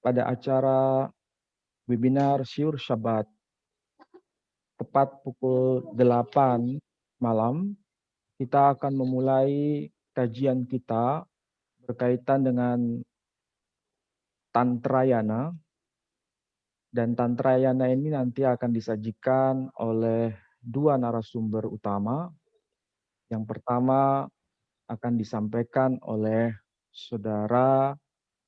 pada acara webinar Syiur Syabat tepat pukul 8 malam. Kita akan memulai kajian kita berkaitan dengan Tantrayana, dan Tantrayana ini nanti akan disajikan oleh dua narasumber utama. Yang pertama akan disampaikan oleh Saudara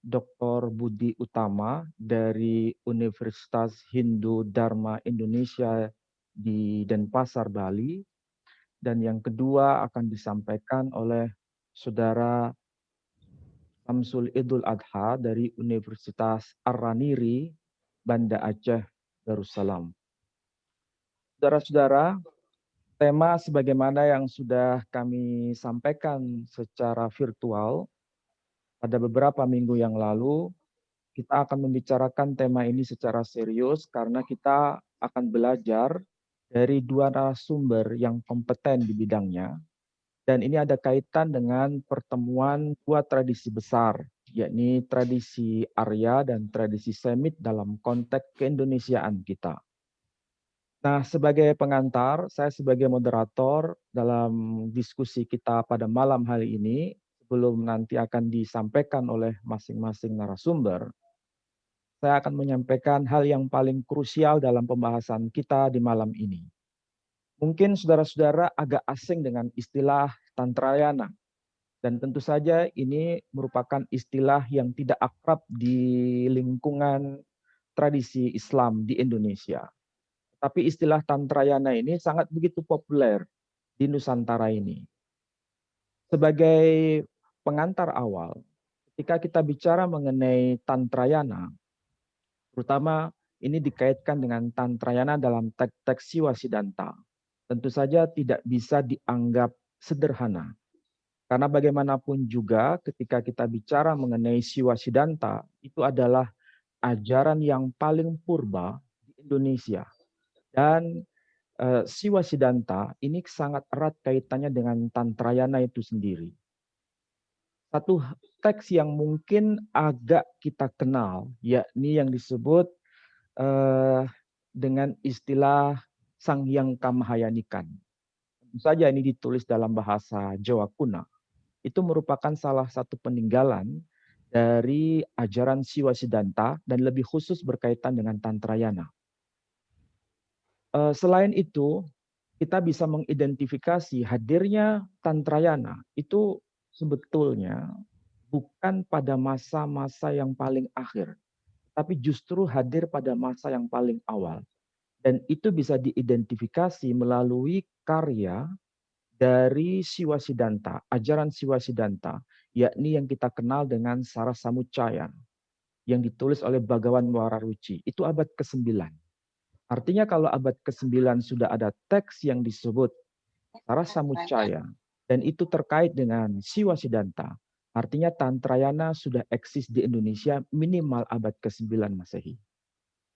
Dr. Budi Utama dari Universitas Hindu Dharma Indonesia di Denpasar, Bali. Dan yang kedua akan disampaikan oleh Saudara Samsul Idul Adha dari Universitas Ar-Raniri, Banda Aceh, Darussalam. Saudara-saudara, tema sebagaimana yang sudah kami sampaikan secara virtual pada beberapa minggu yang lalu, kita akan membicarakan tema ini secara serius karena kita akan belajar dari dua narasumber yang kompeten di bidangnya. Dan ini ada kaitan dengan pertemuan dua tradisi besar, yakni tradisi Arya dan tradisi Semit dalam konteks keindonesiaan kita. Nah, sebagai pengantar, saya sebagai moderator dalam diskusi kita pada malam hari ini, sebelum nanti akan disampaikan oleh masing-masing narasumber, saya akan menyampaikan hal yang paling krusial dalam pembahasan kita di malam ini. Mungkin saudara-saudara agak asing dengan istilah Tantrayana. Dan tentu saja ini merupakan istilah yang tidak akrab di lingkungan tradisi Islam di Indonesia. Tapi istilah Tantrayana ini sangat begitu populer di Nusantara ini. Sebagai pengantar awal, ketika kita bicara mengenai Tantrayana, terutama ini dikaitkan dengan Tantrayana dalam teks-teks Siwa Siddhanta, tentu saja tidak bisa dianggap sederhana. Karena bagaimanapun juga ketika kita bicara mengenai Siwa Siddhanta, itu adalah ajaran yang paling purba di Indonesia. Dan Siwa Siddhanta ini sangat erat kaitannya dengan Tantrayana itu sendiri. Satu teks yang mungkin agak kita kenal, yakni yang disebut dengan istilah Sang Hyang Kamahayanikan. Tentu saja ini ditulis dalam bahasa Jawa kuno. Itu merupakan salah satu peninggalan dari ajaran Siwa Siddhanta dan lebih khusus berkaitan dengan Tantrayana. Selain itu, kita bisa mengidentifikasi hadirnya Tantrayana itu sebetulnya bukan pada masa-masa yang paling akhir, tapi justru hadir pada masa yang paling awal. Dan itu bisa diidentifikasi melalui karya dari Siwa Siddhanta, ajaran Siwa Siddhanta, yakni yang kita kenal dengan Sarasamuccaya, yang ditulis oleh Bhagawan Wararuci. Itu abad ke-9. Artinya kalau abad ke-9 sudah ada teks yang disebut Sarasamuccaya, dan itu terkait dengan Siwa Siddhanta, artinya Tantrayana sudah eksis di Indonesia minimal abad ke-9 Masehi.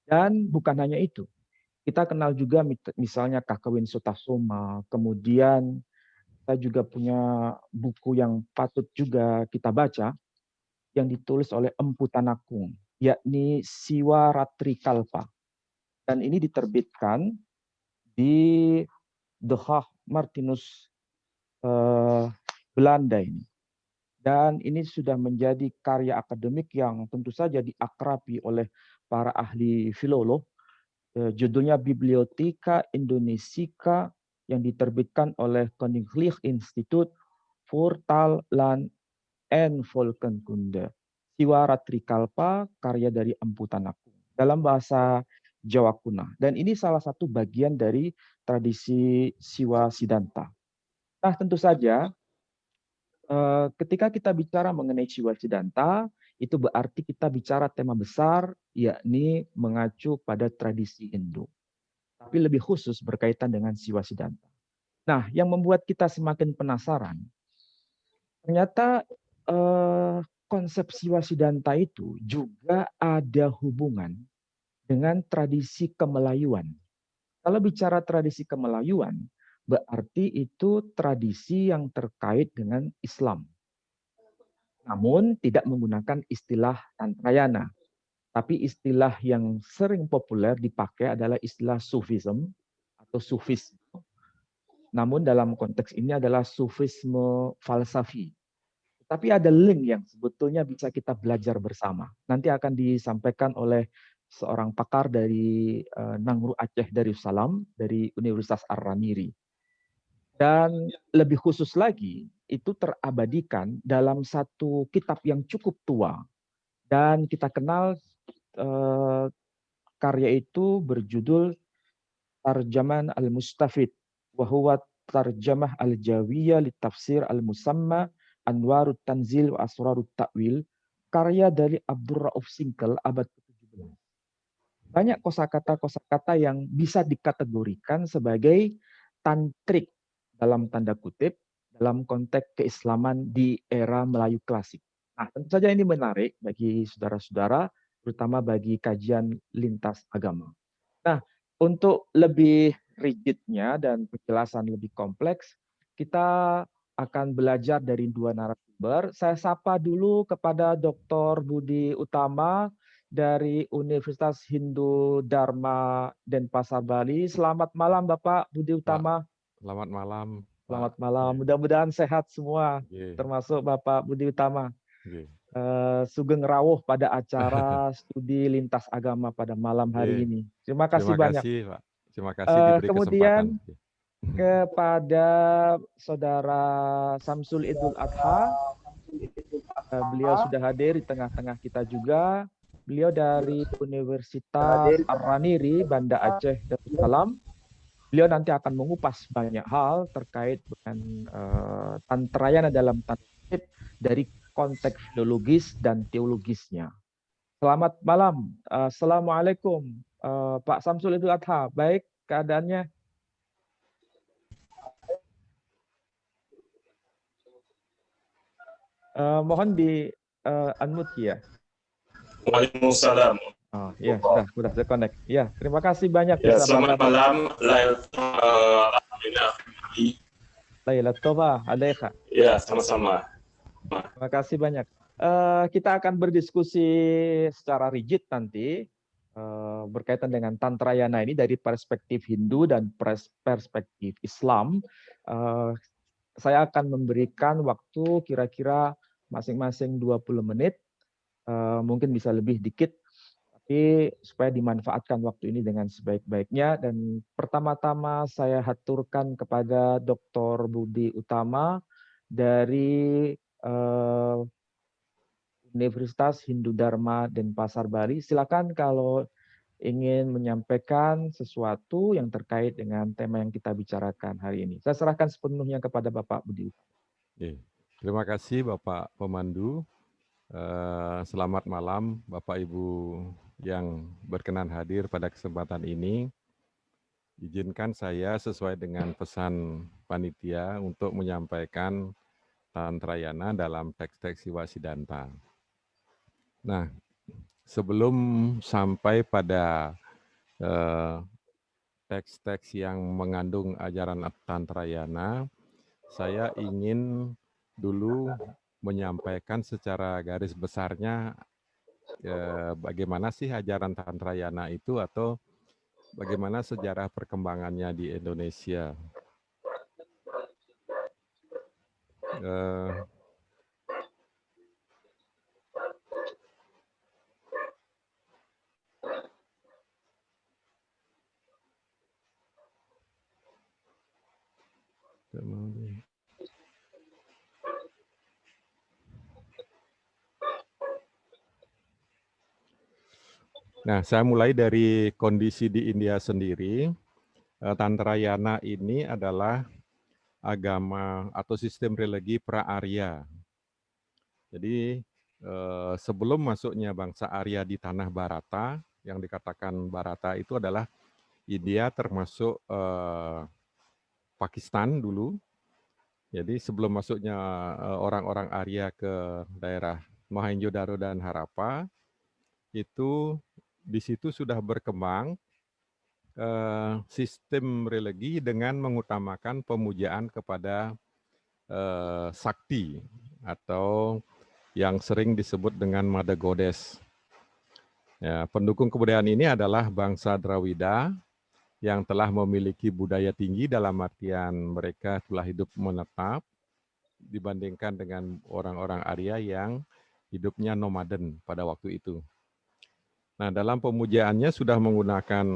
Dan bukan hanya itu, kita kenal juga misalnya Kakawin Sutasoma, kemudian kita juga punya buku yang patut juga kita baca, yang ditulis oleh Empu Tanakung, yakni Siwa Ratri Kalpa. Dan ini diterbitkan di The Haag Martinus Belanda ini. Dan ini sudah menjadi karya akademik yang tentu saja diakrabi oleh para ahli filolog. Judulnya Bibliotheca Indonesica yang diterbitkan oleh Koninklijk Instituut voor Taal en Volkenkunde. Siwa Ratri Kalpa, karya dari Empu Tanakung. Dalam bahasa Jawa kuno. Dan ini salah satu bagian dari tradisi Siwa Siddhanta. Nah, tentu saja ketika kita bicara mengenai Siwa Siddhanta, itu berarti kita bicara tema besar, yakni mengacu pada tradisi Hindu. Tapi lebih khusus berkaitan dengan Siwa Siddhanta. Nah, yang membuat kita semakin penasaran, ternyata konsep Siwa Siddhanta itu juga ada hubungan dengan tradisi kemelayuan. Kalau bicara tradisi kemelayuan, berarti itu tradisi yang terkait dengan Islam. Namun tidak menggunakan istilah Tantrayana. Tapi istilah yang sering populer dipakai adalah istilah Sufism atau Sufis. Namun dalam konteks ini adalah Sufisme falsafi. Tapi ada link yang sebetulnya bisa kita belajar bersama. Nanti akan disampaikan oleh seorang pakar dari Nangru Aceh Darussalam dari Universitas Ar-Ramiri. Dan lebih khusus lagi, itu terabadikan dalam satu kitab yang cukup tua. Dan kita kenal karya itu berjudul Tarjaman Al-Mustafid, wahuwa Tarjamah Al-Jawiyah li Tafsir Al-Musamma Anwarut Tanzil wa Asrarut Ta'wil, karya dari Abdul Rauf Singkel abad ke-17. Banyak kosakata-kosakata yang bisa dikategorikan sebagai tantrik dalam tanda kutip dalam konteks keislaman di era Melayu klasik. Nah, tentu saja ini menarik bagi saudara-saudara, terutama bagi kajian lintas agama. Nah, untuk lebih rigidnya dan penjelasan lebih kompleks, kita akan belajar dari dua narasumber. Saya sapa dulu kepada Dr. Budi Utama dari Universitas Hindu Dharma Denpasar, Bali. Selamat malam Bapak Budi Pak, Utama. selamat malam, Pak. Selamat malam. Yeah. Mudah-mudahan sehat semua, Yeah. termasuk Bapak Budi Utama. Yeah. Sugeng rawuh pada acara studi lintas agama pada malam hari ini. Terima kasih banyak. Pak. Terima kasih diberi Kemudian kesempatan. kepada Saudara Samsul Idul Adha, beliau sudah hadir di tengah-tengah kita juga. Beliau dari Universitas Ar-Raniri, Banda Aceh Darussalam. Beliau nanti akan mengupas banyak hal terkait dengan Tantrayana dalam tanda kutip dari konteks filologis dan teologisnya. Selamat malam. Assalamualaikum Pak Samsul Idul Adha. Baik keadaannya? Mohon di unmute ya. Waalaikumsalam. Oh ya, sudah terconnect. Ya, terima kasih banyak Ya, bisa selamat malam. Lailat Toba, Aleha. Ya, sama-sama. Terima kasih banyak. Kita akan berdiskusi secara rigid nanti berkaitan dengan Tantrayana ini dari perspektif Hindu dan perspektif Islam. Saya akan memberikan waktu kira-kira masing-masing 20 menit, mungkin bisa lebih dikit, tapi supaya dimanfaatkan waktu ini dengan sebaik-baiknya. Dan pertama-tama saya haturkan kepada Dr. Budi Utama dari Universitas Hindu Dharma Denpasar, Bali. Silakan kalau ingin menyampaikan sesuatu yang terkait dengan tema yang kita bicarakan hari ini. Saya serahkan sepenuhnya kepada Bapak Budi. Terima kasih Bapak Pemandu. Selamat malam Bapak Ibu yang berkenan hadir pada kesempatan ini. Izinkan saya sesuai dengan pesan panitia untuk menyampaikan Tantrayana dalam teks-teks Siwasidanta. Nah, sebelum sampai pada teks-teks yang mengandung ajaran Tantrayana, saya ingin dulu menyampaikan secara garis besarnya bagaimana sih ajaran Tantrayana itu atau bagaimana sejarah perkembangannya di Indonesia. Nah, saya mulai dari kondisi di India sendiri. Tantrayana ini adalah agama atau sistem religi pra-Arya. Jadi sebelum masuknya bangsa Arya di tanah Bharata, yang dikatakan Bharata itu adalah India termasuk Pakistan dulu. Jadi sebelum masuknya orang-orang Arya ke daerah Mohenjo-daro dan Harappa, itu di situ sudah berkembang sistem religi dengan mengutamakan pemujaan kepada sakti atau yang sering disebut dengan Mother Goddess. Ya, pendukung kebudayaan ini adalah bangsa Drawida yang telah memiliki budaya tinggi dalam artian mereka telah hidup menetap dibandingkan dengan orang-orang Arya yang hidupnya nomaden pada waktu itu. Nah, dalam pemujaannya sudah menggunakan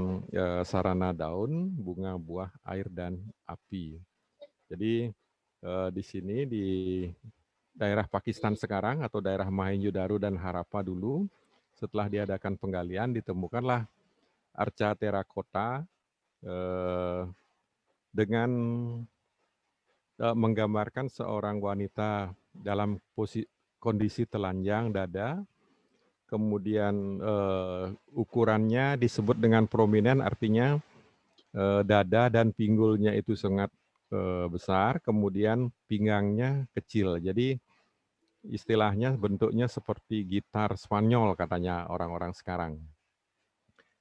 sarana daun, bunga, buah, air, dan api. Jadi di sini di daerah Pakistan sekarang atau daerah Mohenjo-daro dan Harappa dulu, setelah diadakan penggalian ditemukanlah arca terakota dengan menggambarkan seorang wanita dalam kondisi telanjang dada, kemudian ukurannya disebut dengan prominent, artinya dada dan pinggulnya itu sangat besar, kemudian pinggangnya kecil. Jadi istilahnya bentuknya seperti gitar Spanyol katanya orang-orang sekarang.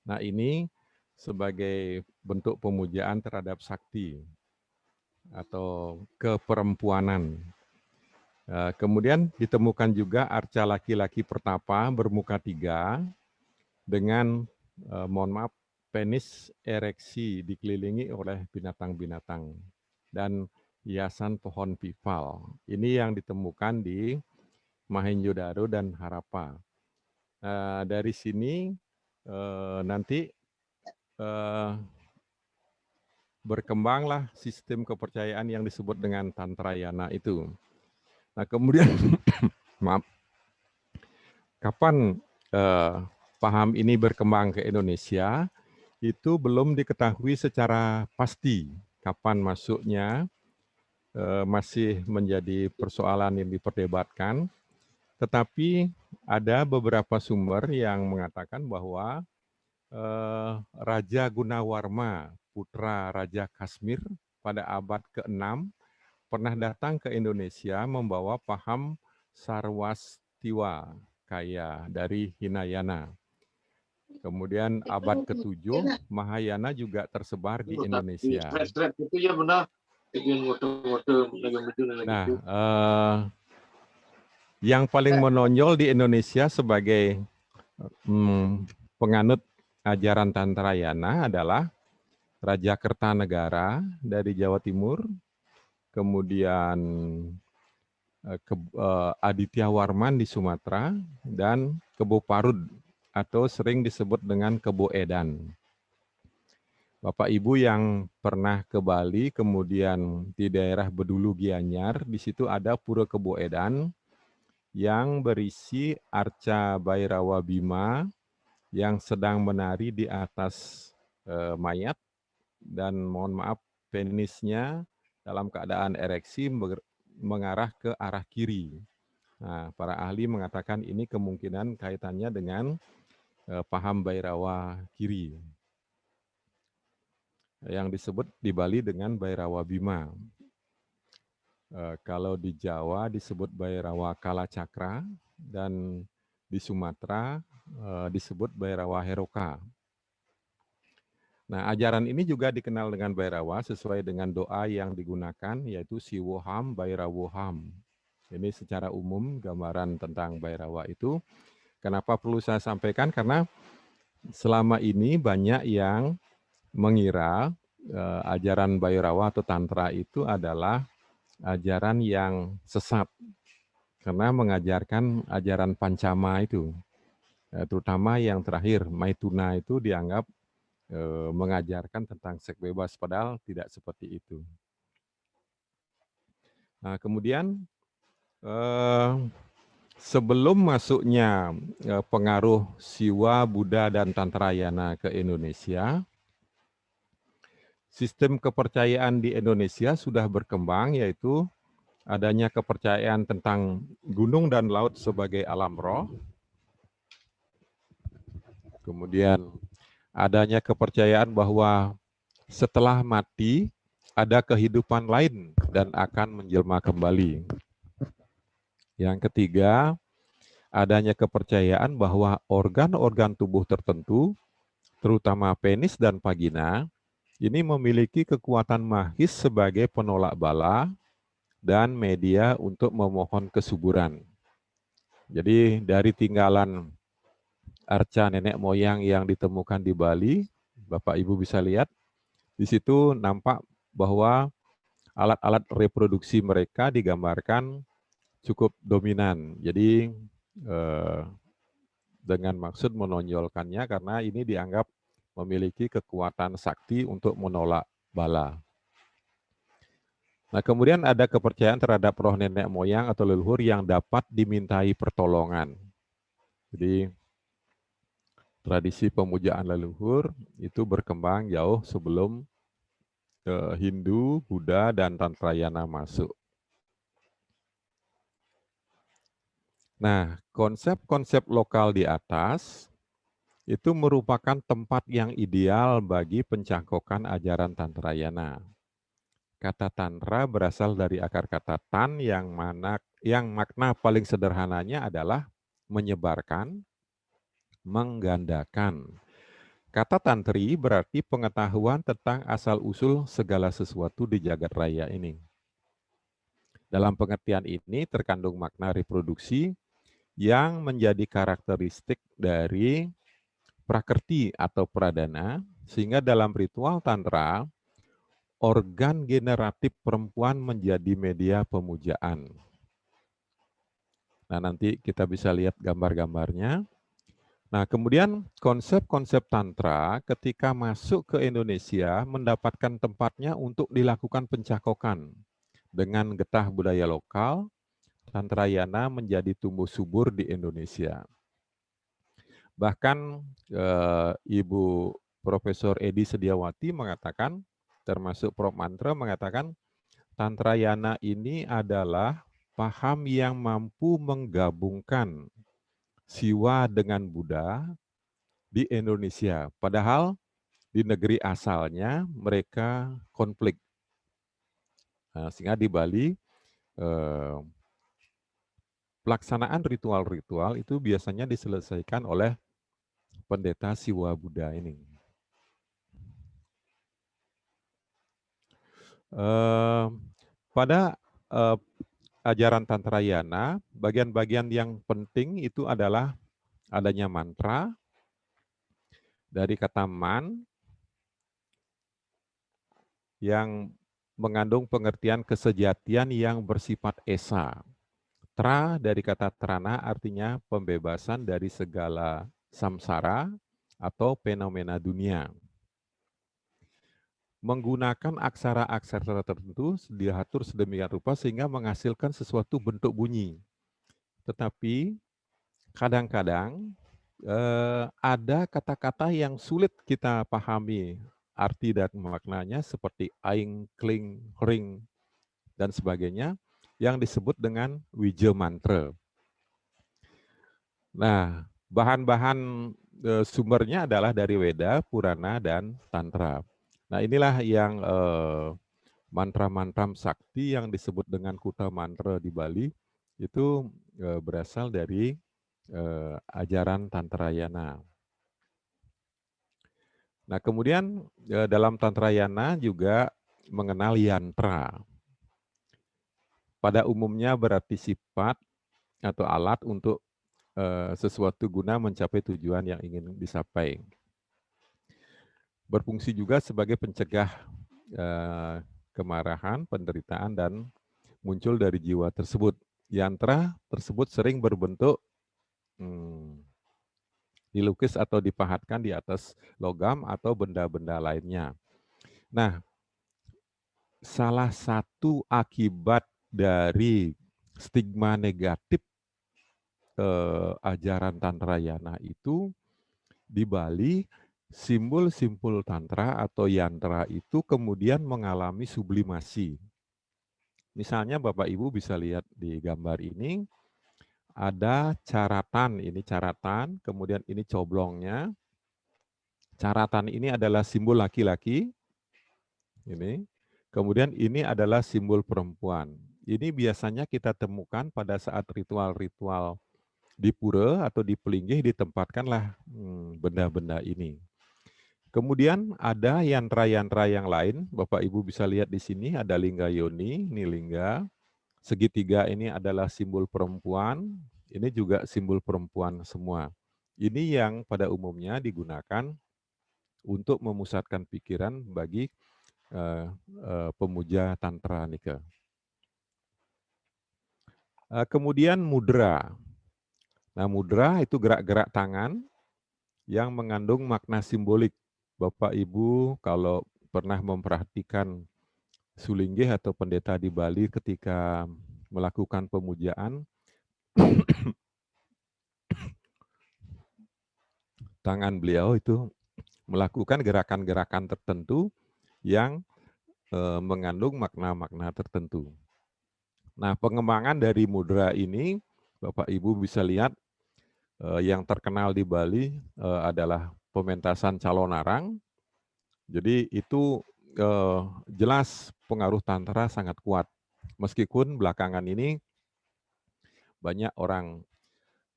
Nah, ini sebagai bentuk pemujaan terhadap sakti atau keperempuanan. Kemudian ditemukan juga arca laki-laki pertapa bermuka 3 dengan, mohon maaf, penis ereksi dikelilingi oleh binatang-binatang dan hiasan pohon pipal. Ini yang ditemukan di Mohenjo-daro dan Harappa. Dari sini nanti berkembanglah sistem kepercayaan yang disebut dengan Tantrayana itu. Nah, kemudian maaf, kapan paham ini berkembang ke Indonesia itu belum diketahui secara pasti. Kapan masuknya masih menjadi persoalan yang diperdebatkan. Tetapi ada beberapa sumber yang mengatakan bahwa Raja Gunawarma, putra Raja Kashmir pada abad ke-6 pernah datang ke Indonesia membawa paham Sarwastiwa Kaya dari Hinayana. Kemudian abad ke-7 Mahayana juga tersebar di Indonesia. Nah, yang paling menonjol di Indonesia sebagai penganut ajaran Tantrayana adalah Raja Kertanegara dari Jawa Timur, kemudian Aditya Warman di Sumatera, dan Kebo Parud atau sering disebut dengan Kebo Edan. Bapak Ibu yang pernah ke Bali, kemudian di daerah Bedulu Gianyar, di situ ada Pura Kebo Edan yang berisi arca Bhairawa Bima yang sedang menari di atas mayat, dan mohon maaf, penisnya dalam keadaan ereksi mengarah ke arah kiri. Nah, para ahli mengatakan ini kemungkinan kaitannya dengan paham Bhairawa kiri, yang disebut di Bali dengan Bhairawa Bima. Kalau di Jawa disebut Bhairawa Kalacakra, dan di Sumatera disebut Bhairawa Heroka. Nah, ajaran ini juga dikenal dengan Bhairawa sesuai dengan doa yang digunakan, yaitu Siwoham Bhairawoham. Ini secara umum gambaran tentang Bhairawa itu. Kenapa perlu saya sampaikan? Karena selama ini banyak yang mengira ajaran Bhairawa atau Tantra itu adalah ajaran yang sesat. Karena mengajarkan ajaran Pancama itu. Terutama yang terakhir, Maituna itu dianggap mengajarkan tentang seks bebas, padahal tidak seperti itu. Nah, kemudian sebelum masuknya pengaruh Siwa, Buddha, dan Tantrayana ke Indonesia, sistem kepercayaan di Indonesia sudah berkembang, yaitu adanya kepercayaan tentang gunung dan laut sebagai alam roh. Kemudian adanya kepercayaan bahwa setelah mati ada kehidupan lain dan akan menjelma kembali. Yang ketiga, adanya kepercayaan bahwa organ-organ tubuh tertentu, terutama penis dan vagina, ini memiliki kekuatan magis sebagai penolak bala dan media untuk memohon kesuburan. Jadi dari tinggalan arca nenek moyang yang ditemukan di Bali. Bapak Ibu bisa lihat, di situ nampak bahwa alat-alat reproduksi mereka digambarkan cukup dominan. Jadi dengan maksud menonjolkannya karena ini dianggap memiliki kekuatan sakti untuk menolak bala. Nah, kemudian ada kepercayaan terhadap roh nenek moyang atau leluhur yang dapat dimintai pertolongan. Jadi tradisi pemujaan leluhur itu berkembang jauh sebelum Hindu, Buddha, dan Tantrayana masuk. Nah, konsep-konsep lokal di atas itu merupakan tempat yang ideal bagi pencangkokan ajaran Tantrayana. Kata tantra berasal dari akar kata tan yang makna paling sederhananya adalah menyebarkan, menggandakan. Kata tantri berarti pengetahuan tentang asal-usul segala sesuatu di jagat raya ini. Dalam pengertian ini terkandung makna reproduksi yang menjadi karakteristik dari prakerti atau pradana, sehingga dalam ritual tantra, organ generatif perempuan menjadi media pemujaan. Nah, nanti kita bisa lihat gambar-gambarnya. Nah, kemudian konsep-konsep tantra ketika masuk ke Indonesia mendapatkan tempatnya untuk dilakukan pencakokan. Dengan getah budaya lokal, Tantrayana menjadi tumbuh subur di Indonesia. Bahkan Ibu Profesor Edi Sediawati mengatakan, termasuk Prof. Mantra mengatakan, Tantrayana ini adalah paham yang mampu menggabungkan Siwa dengan Buddha di Indonesia. Padahal di negeri asalnya mereka konflik. Nah, sehingga di Bali pelaksanaan ritual-ritual itu biasanya diselesaikan oleh pendeta Siwa Buddha ini. Pada ajaran Tantrayana, bagian-bagian yang penting itu adalah adanya mantra, dari kata man, yang mengandung pengertian kesejatian yang bersifat esa. Tra dari kata trana artinya pembebasan dari segala samsara atau fenomena dunia. Menggunakan aksara-aksara tertentu diatur sedemikian rupa sehingga menghasilkan sesuatu bentuk bunyi. Tetapi kadang-kadang ada kata-kata yang sulit kita pahami arti dan maknanya seperti aing, kling, ring, dan sebagainya yang disebut dengan wija mantra. Nah, bahan-bahan sumbernya adalah dari Weda, Purana, dan Tantra. Nah, inilah yang mantra-mantra sakti yang disebut dengan Kuta Mantra di Bali itu berasal dari ajaran Tantrayana. Nah, kemudian dalam Tantrayana juga mengenal yantra. Pada umumnya berarti sifat atau alat untuk sesuatu guna mencapai tujuan yang ingin dicapai. Berfungsi juga sebagai pencegah kemarahan, penderitaan, dan muncul dari jiwa tersebut. Yantra tersebut sering berbentuk dilukis atau dipahatkan di atas logam atau benda-benda lainnya. Nah, salah satu akibat dari stigma negatif ajaran Tantrayana itu di Bali, simbol-simbol Tantra atau Yantra itu kemudian mengalami sublimasi. Misalnya Bapak Ibu bisa lihat di gambar ini, ada caratan, ini caratan, kemudian ini coblongnya. Caratan ini adalah simbol laki-laki, ini. Kemudian ini adalah simbol perempuan. Ini biasanya kita temukan pada saat ritual-ritual di pura atau di Pelinggih ditempatkanlah benda-benda ini. Kemudian ada yantra-yantra yang lain, Bapak Ibu bisa lihat di sini ada lingga yoni, ini lingga. Segitiga ini adalah simbol perempuan, ini juga simbol perempuan semua. Ini yang pada umumnya digunakan untuk memusatkan pikiran bagi pemuja tantra nika. Kemudian mudra. Nah, mudra itu gerak-gerak tangan yang mengandung makna simbolik. Bapak Ibu kalau pernah memperhatikan sulinggih atau pendeta di Bali ketika melakukan pemujaan, tangan beliau itu melakukan gerakan-gerakan tertentu yang mengandung makna-makna tertentu. Nah, pengembangan dari mudra ini, Bapak Ibu bisa lihat yang terkenal di Bali adalah pementasan calonarang. Jadi itu jelas pengaruh tantra sangat kuat. Meskipun belakangan ini banyak orang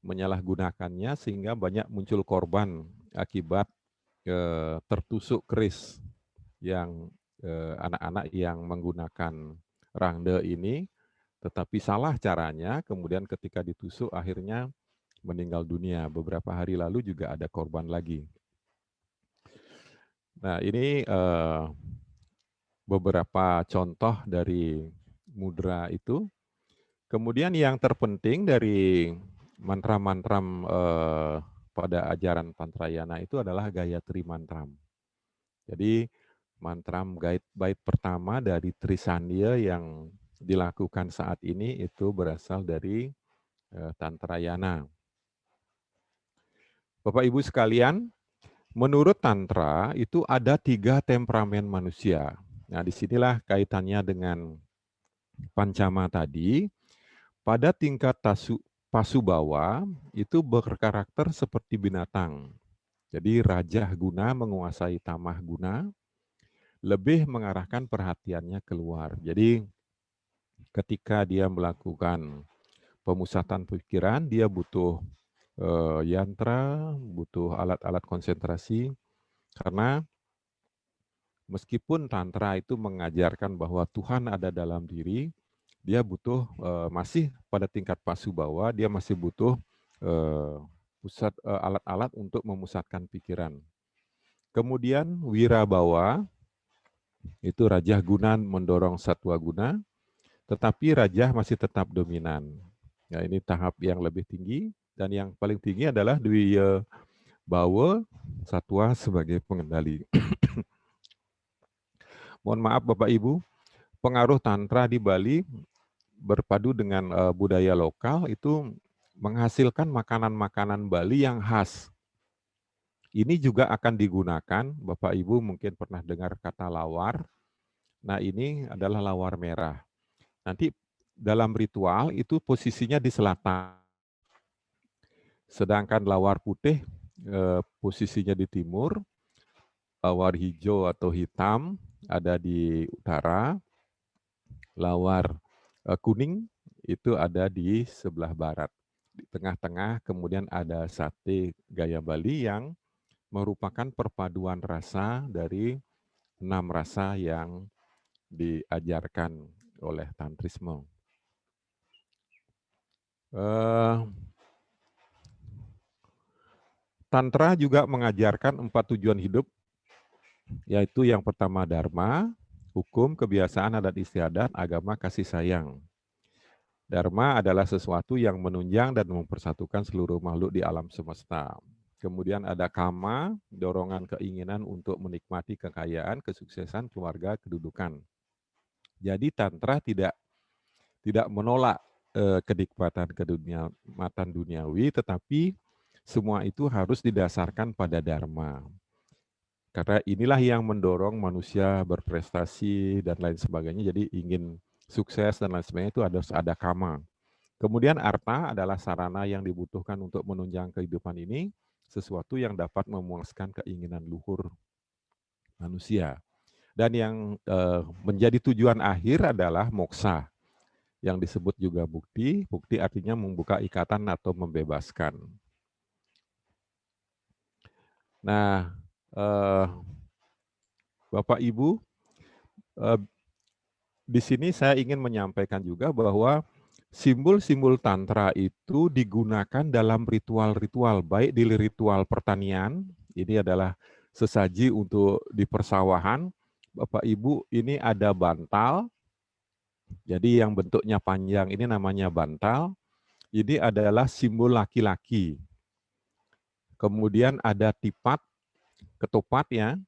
menyalahgunakannya sehingga banyak muncul korban akibat tertusuk keris yang anak-anak yang menggunakan rangde ini, tetapi salah caranya, kemudian ketika ditusuk akhirnya meninggal dunia. Beberapa hari lalu juga ada korban lagi. Nah, ini beberapa contoh dari mudra itu. Kemudian yang terpenting dari mantra-mantra pada ajaran Tantrayana itu adalah Gayatri Mantram. Jadi mantram bait pertama dari Trisandya yang dilakukan saat ini itu berasal dari Tantrayana. Bapak Ibu sekalian, menurut Tantra itu ada 3 temperamen manusia. Nah, disinilah kaitannya dengan Pancama tadi. Pada tingkat Pasubawa itu berkarakter seperti binatang. Jadi Raja Guna menguasai Tamah Guna, lebih mengarahkan perhatiannya keluar. Jadi ketika dia melakukan pemusatan pikiran, dia butuh yantra, butuh alat-alat konsentrasi, karena meskipun Tantra itu mengajarkan bahwa Tuhan ada dalam diri, dia butuh masih pada tingkat Pasubawa, dia masih butuh alat-alat untuk memusatkan pikiran. Kemudian Wirabawa, itu Raja Guna mendorong Satwa Guna, tetapi Raja masih tetap dominan. Ya, ini tahap yang lebih tinggi, dan yang paling tinggi adalah Dwiya Bawa, Satwa sebagai pengendali. Mohon maaf Bapak Ibu, pengaruh Tantra di Bali berpadu dengan budaya lokal itu menghasilkan makanan-makanan Bali yang khas. Ini juga akan digunakan, Bapak Ibu mungkin pernah dengar kata lawar. Nah, ini adalah lawar merah. Nanti dalam ritual itu posisinya di selatan. Sedangkan lawar putih posisinya di timur, lawar hijau atau hitam ada di utara, lawar kuning itu ada di sebelah barat. Di tengah-tengah kemudian ada sate gaya Bali yang merupakan perpaduan rasa dari 6 rasa yang diajarkan oleh tantrisme. Tantra juga mengajarkan 4 tujuan hidup, yaitu yang pertama dharma, hukum, kebiasaan, adat istiadat, agama, kasih sayang. Dharma adalah sesuatu yang menunjang dan mempersatukan seluruh makhluk di alam semesta. Kemudian ada kama, dorongan keinginan untuk menikmati kekayaan, kesuksesan, keluarga, kedudukan. Jadi Tantra tidak menolak kenikmatan duniawi, tetapi semua itu harus didasarkan pada dharma. Karena inilah yang mendorong manusia berprestasi dan lain sebagainya, jadi ingin sukses dan lain sebagainya itu harus ada kama. Kemudian arta adalah sarana yang dibutuhkan untuk menunjang kehidupan ini, sesuatu yang dapat memuaskan keinginan luhur manusia. Dan yang menjadi tujuan akhir adalah moksa, yang disebut juga bukti. Bukti artinya membuka ikatan atau membebaskan. Nah, Bapak Ibu, di sini saya ingin menyampaikan juga bahwa simbol-simbol tantra itu digunakan dalam ritual-ritual, baik di ritual pertanian, ini adalah sesaji untuk di persawahan. Bapak Ibu, ini ada bantal, jadi yang bentuknya panjang ini namanya bantal, ini adalah simbol laki-laki. Kemudian ada tipat, ketupat ya,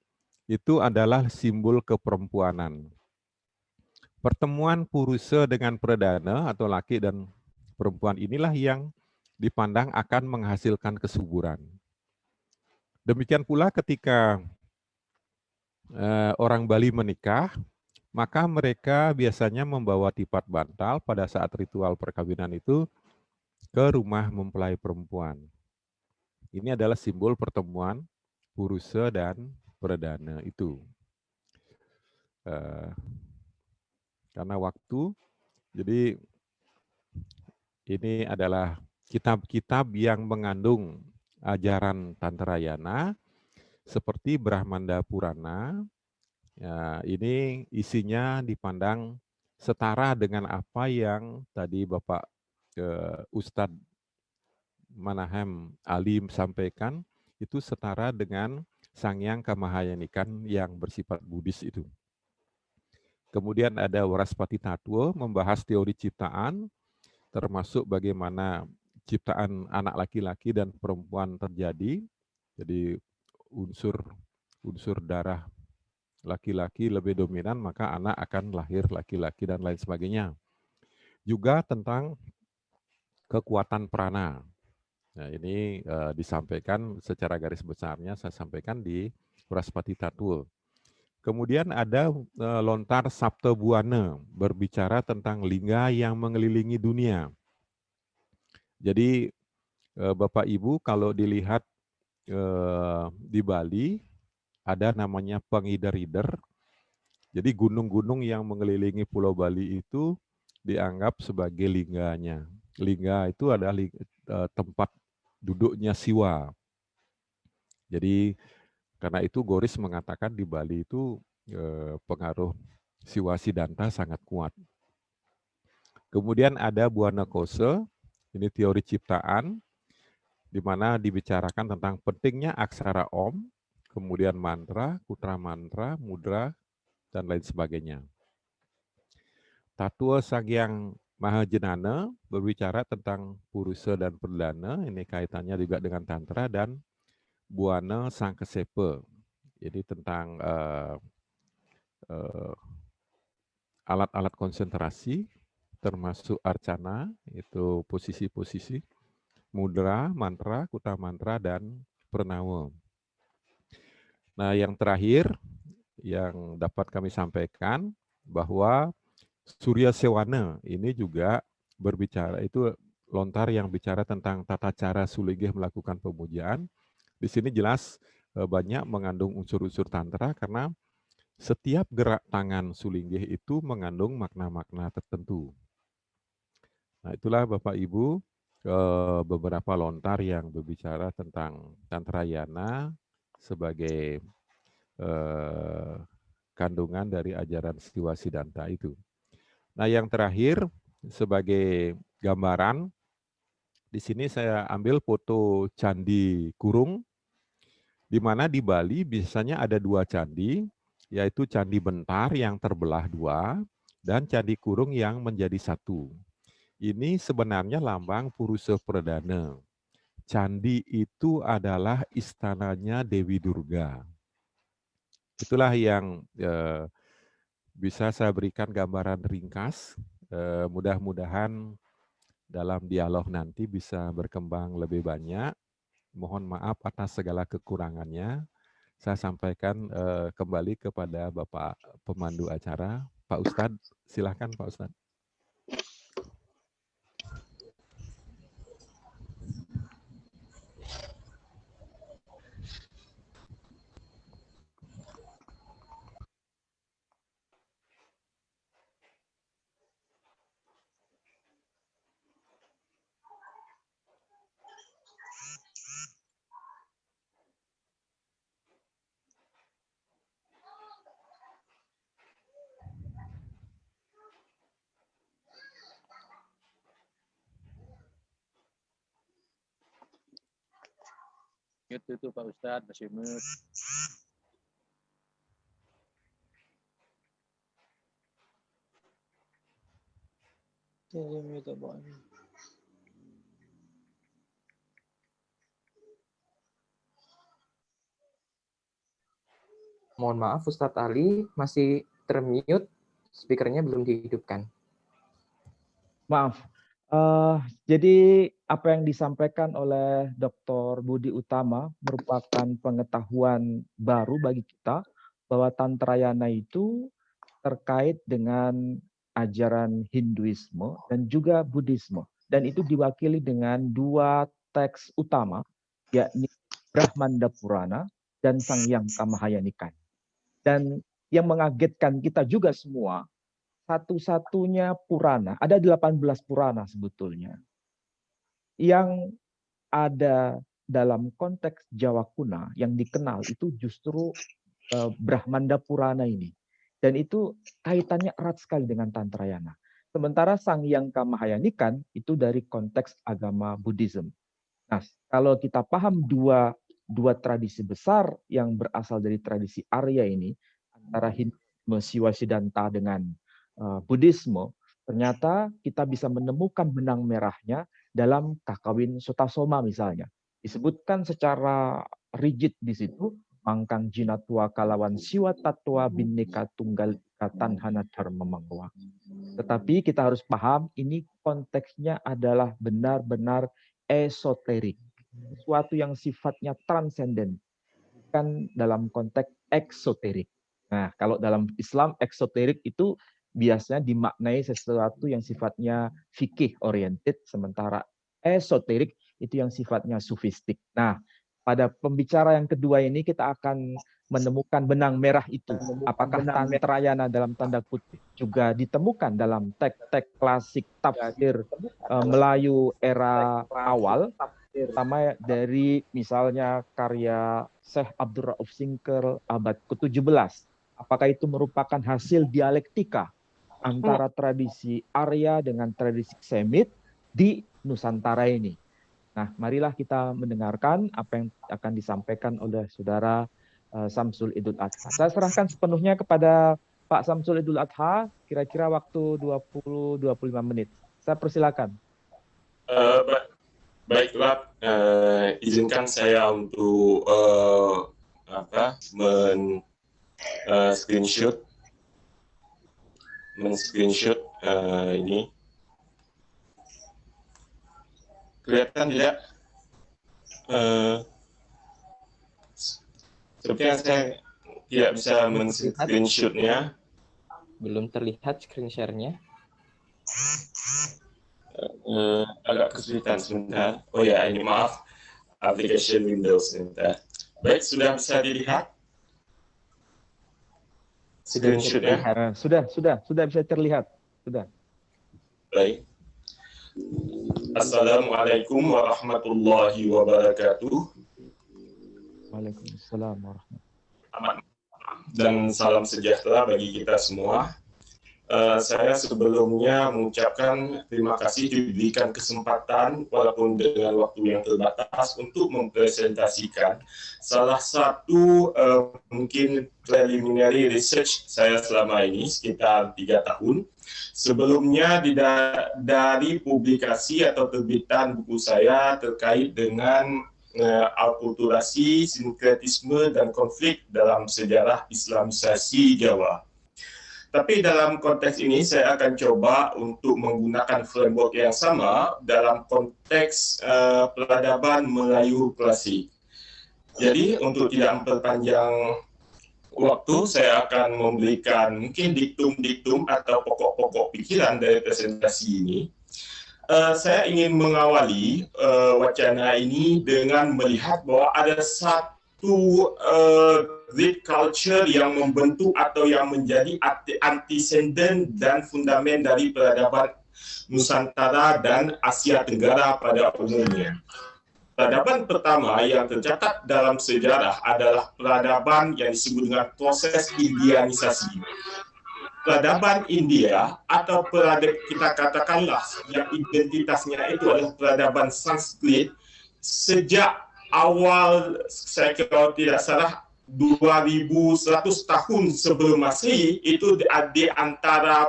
itu adalah simbol keperempuanan. Pertemuan purusa dengan perdana atau laki dan perempuan inilah yang dipandang akan menghasilkan kesuburan. Demikian pula ketika orang Bali menikah, maka mereka biasanya membawa tipat bantal pada saat ritual perkawinan itu ke rumah mempelai perempuan. Ini adalah simbol pertemuan purusa dan perdana itu. Karena waktu, jadi ini adalah kitab-kitab yang mengandung ajaran Tantrayana seperti Brahmanda Purana. Ya, ini isinya dipandang setara dengan apa yang tadi Bapak Ustadz Manahem Alim sampaikan, itu setara dengan Sangyang Kamahayanikan yang bersifat Buddhis itu. Kemudian ada Waraspati Tattwa membahas teori ciptaan, termasuk bagaimana ciptaan anak laki-laki dan perempuan terjadi. Jadi unsur darah laki-laki lebih dominan, maka anak akan lahir laki-laki dan lain sebagainya. Juga tentang kekuatan prana. Nah, ini disampaikan secara garis besarnya, saya sampaikan di Waraspati Tattwa. Kemudian ada lontar Sabta Buana, berbicara tentang lingga yang mengelilingi dunia. Jadi Bapak Ibu kalau dilihat di Bali, ada namanya Pangider-ider. Jadi gunung-gunung yang mengelilingi Pulau Bali itu dianggap sebagai lingganya. Lingga itu adalah tempat duduknya Siwa. Jadi karena itu Goris mengatakan di Bali itu pengaruh Siwa Siddhanta sangat kuat. Kemudian ada Buana Kose, ini teori ciptaan, di mana dibicarakan tentang pentingnya aksara Om, kemudian mantra, putra mantra, mudra, dan lain sebagainya. Tattwa Sagyang Mahajenana berbicara tentang purusa dan perdana, ini kaitannya juga dengan tantra, dan Buana Sangkesepa, jadi tentang alat-alat konsentrasi, termasuk arcana, itu posisi-posisi, mudra, mantra, kuta mantra, dan pranawa. Nah, yang terakhir yang dapat kami sampaikan bahwa Surya Sewana ini juga berbicara, itu lontar yang bicara tentang tata cara Sulinggih melakukan pemujaan. Di sini jelas banyak mengandung unsur-unsur tantra karena setiap gerak tangan Sulinggih itu mengandung makna-makna tertentu. Nah, itulah Bapak Ibu beberapa lontar yang berbicara tentang Tantrayana sebagai kandungan dari ajaran Siwa Siddhanta itu. Nah, yang terakhir sebagai gambaran, di sini saya ambil foto Candi Kurung, di mana di Bali biasanya ada dua candi, yaitu Candi Bentar yang terbelah dua, dan Candi Kurung yang menjadi satu. Ini sebenarnya lambang Purusa Perdana. Candi itu adalah istananya Dewi Durga. Itulah yang bisa saya berikan gambaran ringkas. Mudah-mudahan dalam dialog nanti bisa berkembang lebih banyak. Mohon maaf atas segala kekurangannya. Saya sampaikan kembali kepada Bapak pemandu acara, Pak Ustadz. Silakan Pak Ustadz. mute itu Pak Ustadz, masih mute. Mohon maaf Ustadz Ali masih termute, speakernya belum dihidupkan. Maaf. Jadi apa yang disampaikan oleh Dr. Budi Utama merupakan pengetahuan baru bagi kita bahwa Tantrayana itu terkait dengan ajaran Hinduisme dan juga Buddhisme. Dan itu diwakili dengan dua teks utama, yakni Brahmanda Purana dan Sangyang Kamahayanikan. Dan yang mengagetkan kita juga semua, satu-satunya Purana, ada 18 Purana sebetulnya, yang ada dalam konteks Jawa kuna yang dikenal itu justru Brahmanda Purana ini. Dan itu kaitannya erat sekali dengan Tantrayana. Sementara Sangyang Kamahayanikan itu dari konteks agama Buddhism. Nah, kalau kita paham dua tradisi besar yang berasal dari tradisi Arya ini, antara Hinduisme Siwasiddhanta dengan Buddhisme, ternyata kita bisa menemukan benang merahnya dalam Kakawin Sutasoma misalnya. Disebutkan secara rigid di situ, Mangkang Jinatua Kalawan Siwa Tatwa Bineka Tunggal Ika Tanhana Dharma Mangwa. Tetapi kita harus paham ini konteksnya adalah benar-benar esoterik. Sesuatu yang sifatnya transenden, bukan dalam konteks eksoterik. Nah, kalau dalam Islam eksoterik itu biasanya dimaknai sesuatu yang sifatnya fikih oriented, sementara esoterik itu yang sifatnya sufistik. Nah, pada pembicara yang kedua ini kita akan menemukan benang merah itu. Apakah Tantrayana dalam tanda kutip juga ditemukan dalam teks-teks klasik tafsir Melayu era awal, terutama dari misalnya karya Syekh Abdul Rauf Singker abad ke-17. Apakah itu merupakan hasil dialektika antara tradisi Arya dengan tradisi Semit di Nusantara ini? Nah, marilah kita mendengarkan apa yang akan disampaikan oleh Saudara Samsul Idul Adha. Saya serahkan sepenuhnya kepada Pak Samsul Idul Adha, kira-kira waktu 20-25 menit. Saya persilakan. Baiklah, izinkan saya untuk screenshot ini. Kelihatan tidak? Sepertinya saya tidak bisa men-screenshotnya. Belum terlihat screen share-nya. Agak kesulitan sebentar. Oh ya, ini maaf. Application Windows sebentar. Baik, sudah bisa dilihat? Screenshotnya? Sudah bisa terlihat. Sudah. Baik. Assalamualaikum warahmatullahi wabarakatuh. Waalaikumsalam warahmatullahi wabarakatuh. Dan salam sejahtera bagi kita semua. Saya sebelumnya mengucapkan terima kasih diberikan kesempatan walaupun dengan waktu yang terbatas untuk mempresentasikan salah satu mungkin preliminary research saya selama ini sekitar 3 tahun. Sebelumnya dari publikasi atau terbitan buku saya terkait dengan akulturasi, sinkretisme, dan konflik dalam sejarah Islamisasi Jawa. Tapi dalam konteks ini saya akan coba untuk menggunakan framework yang sama dalam konteks peradaban Melayu klasik. Jadi untuk tidak memperpanjang waktu, saya akan memberikan mungkin diktum-diktum atau pokok-pokok pikiran dari presentasi ini. Saya ingin mengawali wacana ini dengan melihat bahwa ada satu great culture yang membentuk atau yang menjadi antecedent dan fundament dari peradaban Nusantara dan Asia Tenggara pada umumnya. Peradaban pertama yang tercatat dalam sejarah adalah peradaban yang disebut dengan proses Indianisasi. Peradaban India atau peradaban kita katakanlah yang identitasnya itu adalah peradaban Sanskrit sejak awal, saya kira tidak salah, 2100 tahun sebelum Masehi, itu di antara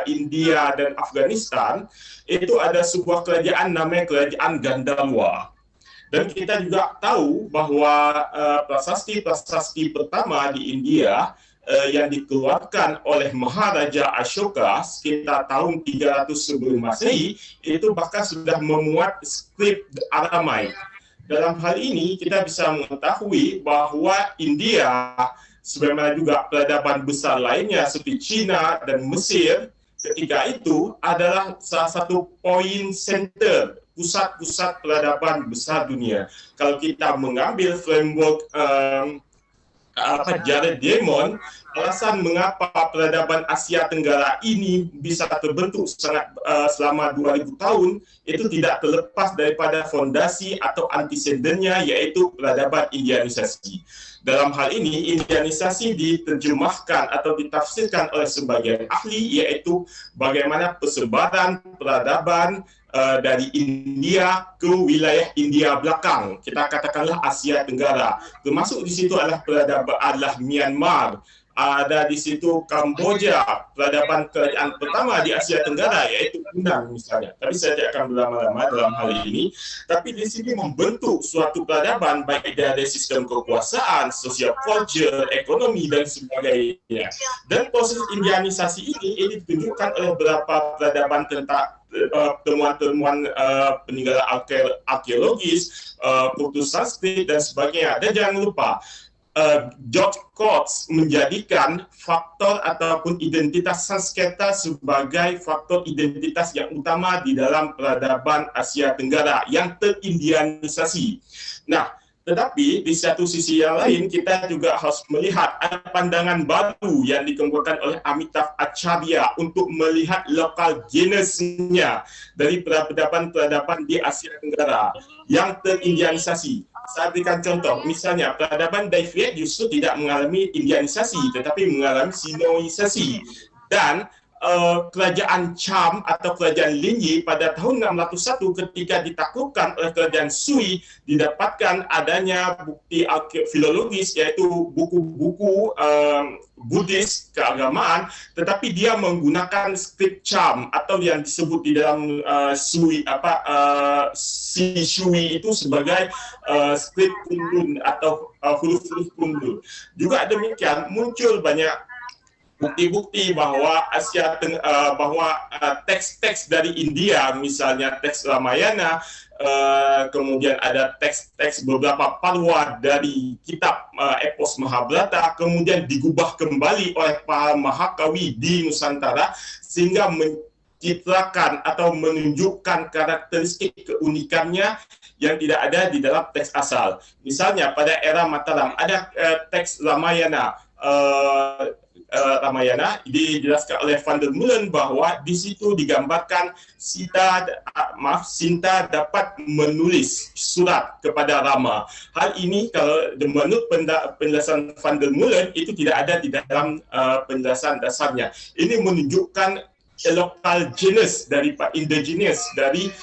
India dan Afghanistan, itu ada sebuah kerajaan namanya Kerajaan Gandharva. Dan kita juga tahu bahwa prasasti pertama di India yang dikeluarkan oleh Maharaja Ashoka sekitar tahun 300 sebelum Masehi, itu bahkan sudah memuat skrip Aramaik. Dalam hal ini kita bisa mengetahui bahwa India, sebagaimana juga peradaban besar lainnya seperti China dan Mesir, ketika itu adalah salah satu poin center, pusat-pusat peradaban besar dunia. Kalau kita mengambil framework Jared Diamond, alasan mengapa peradaban Asia Tenggara ini bisa terbentuk selama 2000 tahun itu tidak terlepas daripada fondasi atau antecedennya, yaitu peradaban Indianisasi. Dalam hal ini, Indianisasi diterjemahkan atau ditafsirkan oleh sebagian ahli, yaitu bagaimana persebaran peradaban dari India ke wilayah India belakang, kita katakanlah Asia Tenggara. Termasuk di situ adalah peradaban Myanmar, ada di situ Kamboja, peradaban kerajaan pertama di Asia Tenggara, yaitu Yunnan misalnya. Tapi saya tidak akan berlama-lama dalam hal ini. Tapi di sini membentuk suatu peradaban baik dari sistem kekuasaan, sosial culture, ekonomi, dan sebagainya. Dan proses Indianisasi ini ditunjukkan oleh beberapa peradaban tentang temuan-temuan peninggalan arkeologis, kultur Sanskrit, dan sebagainya. Dan jangan lupa, George Coates menjadikan faktor ataupun identitas Sanskerta sebagai faktor identitas yang utama di dalam peradaban Asia Tenggara yang terindianisasi. Nah, tetapi di satu sisi yang lain kita juga harus melihat ada pandangan baru yang dikemukakan oleh Amitav Acharya untuk melihat lokal genesnya dari peradaban-peradaban di Asia Tenggara yang terindianisasi. Saya berikan contoh, misalnya peradaban Daifliet justru tidak mengalami indianisasi tetapi mengalami sinoisasi. Dan kerajaan Cham atau kerajaan Linyi pada tahun 601 ketika ditaklukkan oleh kerajaan Sui, didapatkan adanya bukti filologis, yaitu buku-buku Buddhis keagamaan, tetapi dia menggunakan skrip Cham atau yang disebut di dalam Si Shui itu sebagai skrip Kundun atau huruf-huruf Kundun. Juga demikian muncul banyak bukti-bukti bahwa teks-teks dari India, misalnya teks Ramayana, kemudian ada teks-teks beberapa parwa dari kitab epos Mahabharata, kemudian digubah kembali oleh para Mahakawi di Nusantara sehingga mencitrakan atau menunjukkan karakteristik keunikannya yang tidak ada di dalam teks asal. Misalnya pada era Mataram ada teks Ramayana. Ramayana dijelaskan oleh Van der Meulen bahwa di situ digambarkan Sinta dapat menulis surat kepada Rama. Hal ini kalau menurut penjelasan Van der Meulen itu tidak ada di dalam penjelasan dasarnya. Ini menunjukkan lokal genes dari indigenous dari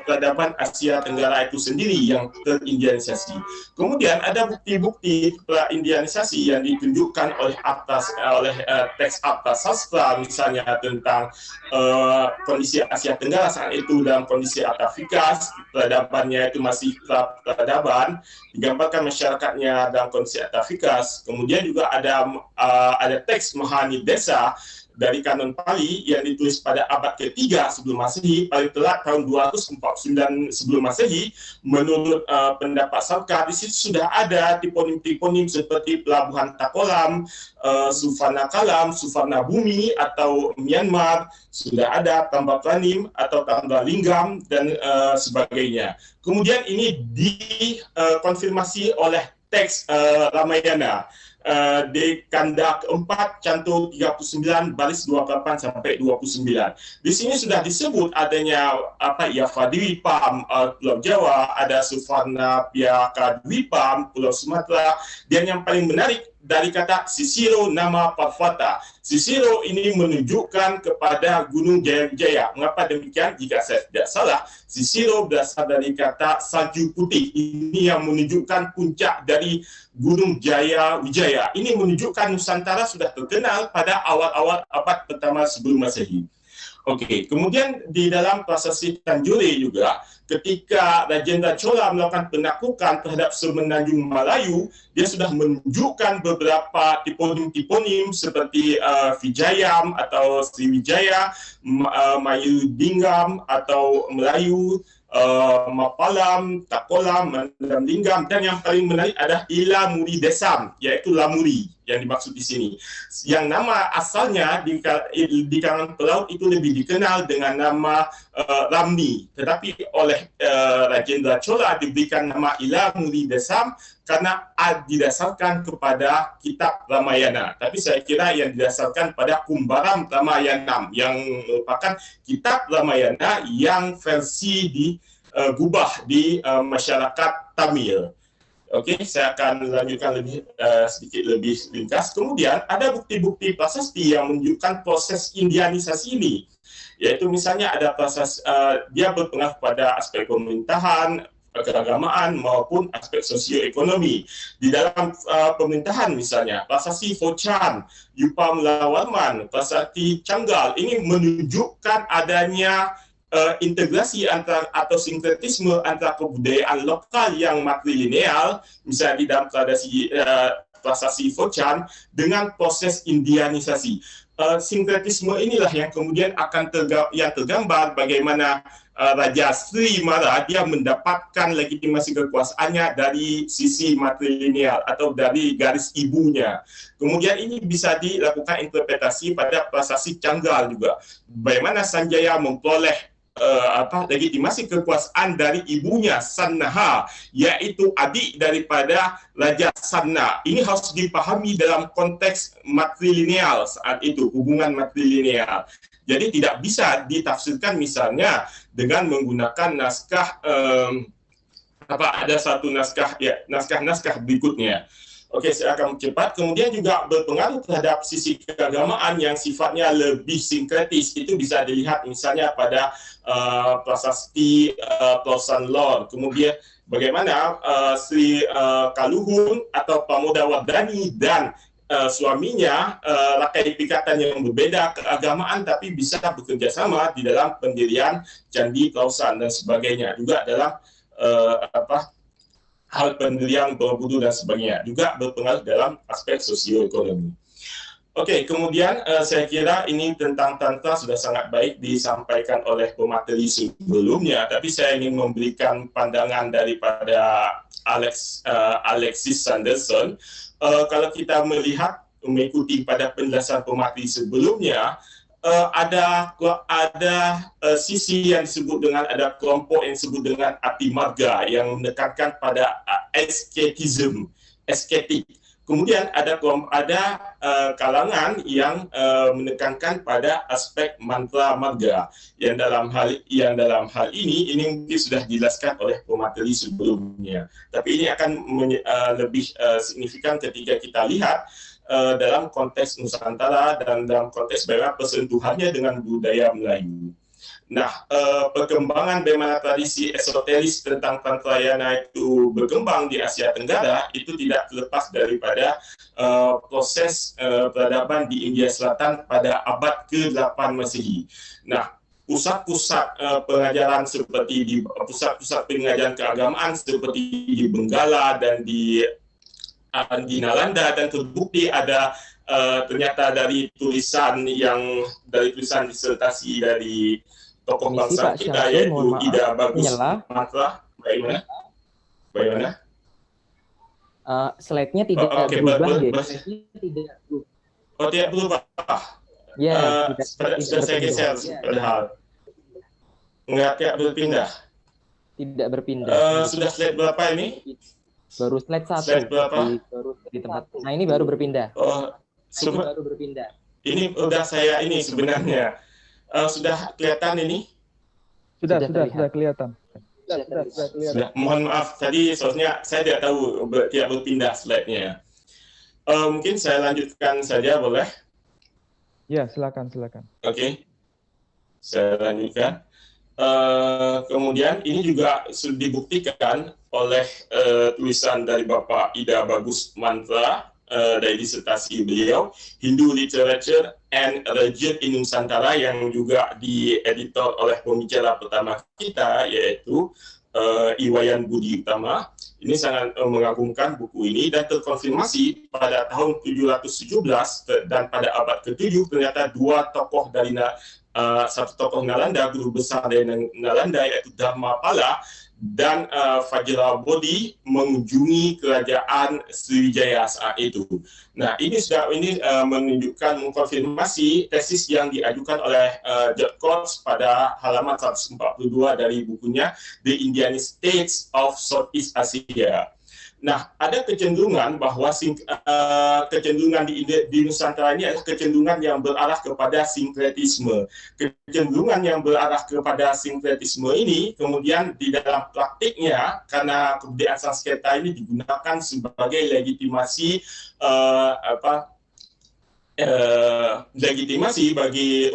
peradaban Asia Tenggara itu sendiri yang terindianisasi. Kemudian ada bukti-bukti indianisasi yang ditunjukkan oleh teks Arta Sastra, misalnya tentang kondisi Asia Tenggara saat itu dalam kondisi atavikas, peradabannya itu masih peradaban, digambarkan masyarakatnya dalam kondisi atavikas. Kemudian juga ada teks Mahanidesa dari kanon Pali yang ditulis pada abad ke-3 sebelum Masehi, paling telat tahun 249 sebelum Masehi. Menurut pendapat Sarkar, di situ sudah ada tiponim-tiponim seperti Pelabuhan Takolam, Suvarnakalam, Suvarnabhumi atau Myanmar, sudah ada Tambah Pranim atau Tambah Linggam, dan sebagainya. Kemudian ini dikonfirmasi oleh teks Ramayana. di kanda keempat cantum 39 baris 28 sampai 29. Di sini sudah disebut adanya Yafa Dwipa Pulau Jawa, ada Suvarna Piaka Dwipa Pulau Sumatera, dan yang paling menarik dari kata Sisiro nama Parvata. Sisiro ini menunjukkan kepada Gunung Jaya-Wijaya. Mengapa demikian? Jika saya tidak salah, Sisiro berasal dari kata salju putih. Ini yang menunjukkan puncak dari Gunung Jaya-Wijaya. Ini menunjukkan Nusantara sudah terkenal pada awal-awal abad pertama sebelum Masehi. Oke, kemudian di dalam prasasti Tanjore juga, ketika Rajendra Chola melakukan penaklukan terhadap Semenanjung Melayu, dia sudah menunjukkan beberapa tiponim-tiponim seperti Vijayam atau Sriwijaya, Mayudinggam atau Melayu, Mapalam, Takolam, Mandalinggam, dan yang paling menarik adalah Ilamuri Desam, yaitu Lamuri yang dimaksud di sini. Yang nama asalnya di kalangan pelaut itu lebih dikenal dengan nama Ramni, tetapi oleh Rajendra Chola diberikan nama Ilamuri Desam karena didasarkan kepada kitab Ramayana. Tapi saya kira yang didasarkan pada Kumbaram Ramayanam, yang merupakan kitab Ramayana yang versi digubah di masyarakat Tamil. Oke, saya akan lanjutkan sedikit lebih ringkas. Kemudian ada bukti-bukti prasasti yang menunjukkan proses Indianisasi ini, yaitu misalnya ada proses dia berpengaruh pada aspek pemerintahan, keagamaan maupun aspek sosioekonomi. Di dalam pemerintahan misalnya, prasasti Fochan, Yupa Melawarman, prasasti Canggal ini menunjukkan adanya integrasi atau sinkretisme antara kebudayaan lokal yang matrilineal, misalnya di dalam prasasti Fochan, dengan proses Indianisasi. Sinkretisme inilah yang kemudian akan tergambar bagaimana Raja Sri Mara dia mendapatkan legitimasi kekuasaannya dari sisi matrilineal atau dari garis ibunya. Kemudian ini bisa dilakukan interpretasi pada prasasti Canggal juga. Bagaimana Sanjaya memperoleh legitimasi kekuasaan dari ibunya Sannaha, yaitu adik daripada Raja Sanna. Ini harus dipahami dalam konteks matrilineal saat itu, hubungan matrilineal. Jadi tidak bisa ditafsirkan misalnya dengan menggunakan naskah ada satu naskah naskah berikutnya. Oke, saya akan cepat. Kemudian juga berpengaruh terhadap sisi keagamaan yang sifatnya lebih sinkretis. Itu bisa dilihat misalnya pada prasasti Plosan Lor. Kemudian bagaimana Sri Kaluhun atau Pramodawardhani dan suaminya rakyat pikatan yang berbeda keagamaan tapi bisa bekerja sama di dalam pendirian Candi Klausan dan sebagainya. Juga dalam hal pendirian Borobudur dan sebagainya, juga berpengaruh dalam aspek sosioekonomi. Oke, kemudian saya kira ini tentang Tantra sudah sangat baik disampaikan oleh pemateri sebelumnya, tapi saya ingin memberikan pandangan daripada Alexis Sanderson. Kalau kita mengikuti pada penjelasan pemateri sebelumnya, ada sisi yang disebut dengan, ada kelompok yang disebut dengan Atimarga yang menekankan pada asketik. Kemudian ada kalangan yang menekankan pada aspek mantra marga yang dalam hal ini mungkin sudah dijelaskan oleh pemateri sebelumnya. Tapi ini akan lebih signifikan ketika kita lihat dalam konteks Nusantara dan dalam konteks bagaimana persentuhannya dengan budaya Melayu. Nah, perkembangan bagaimana tradisi esoteris tentang Tantrayana itu berkembang di Asia Tenggara itu tidak terlepas daripada proses peradaban di India Selatan pada abad ke-8 Masehi. Nah, pusat-pusat pengajaran seperti di pusat-pusat pengajaran keagamaan seperti di Benggala dan di Nalanda, dan terbukti ada ternyata dari tulisan disertasi dari tokoh bangsa kita, yaitu Ida Bagus Matra. Bagaimana? Slide-nya tidak berubah. Tidak berubah. Ya, sudah saya geser padahal. Tidak berpindah. Tidak berpindah. Sudah slide berapa ini? Baru slide 1 Slide berapa? di tempat. Nah, ini baru berpindah. Oh, ini udah saya ini sebenarnya. Sudah kelihatan ini? Sudah terlihat. kelihatan. Sudah. Mohon maaf, tadi soalnya saya tidak tahu tidak berpindah slide-nya. Mungkin saya lanjutkan saja, boleh? Ya, silakan. Oke. Saya lanjutkan. Kemudian ini juga sudah dibuktikan oleh tulisan dari Bapak Ida Bagus Mantra dari disertasi beliau, Hindu Literature and Religion in Nusantara, yang juga dieditor oleh pembicara pertama kita, yaitu Iwayan Budi Utama. Ini sangat mengagumkan buku ini, dan terkonfirmasi pada tahun 717 dan pada abad ke-7 ternyata dua tokoh dari satu tokoh Nalanda, guru besar dari Nalanda, yaitu Dharmapala dan Vajrabodhi, mengunjungi kerajaan Sriwijaya saat itu. Nah, ini menunjukkan, mengkonfirmasi tesis yang diajukan oleh George Coates pada halaman 142 dari bukunya The Indian States of Southeast Asia. Nah, ada kecenderungan bahwa kecenderungan di Nusantara ini adalah kecenderungan yang berarah kepada sinkretisme. Kecenderungan yang berarah kepada sinkretisme ini kemudian di dalam praktiknya, karena kebudayaan Sanskerta ini digunakan sebagai legitimasi legitimasi bagi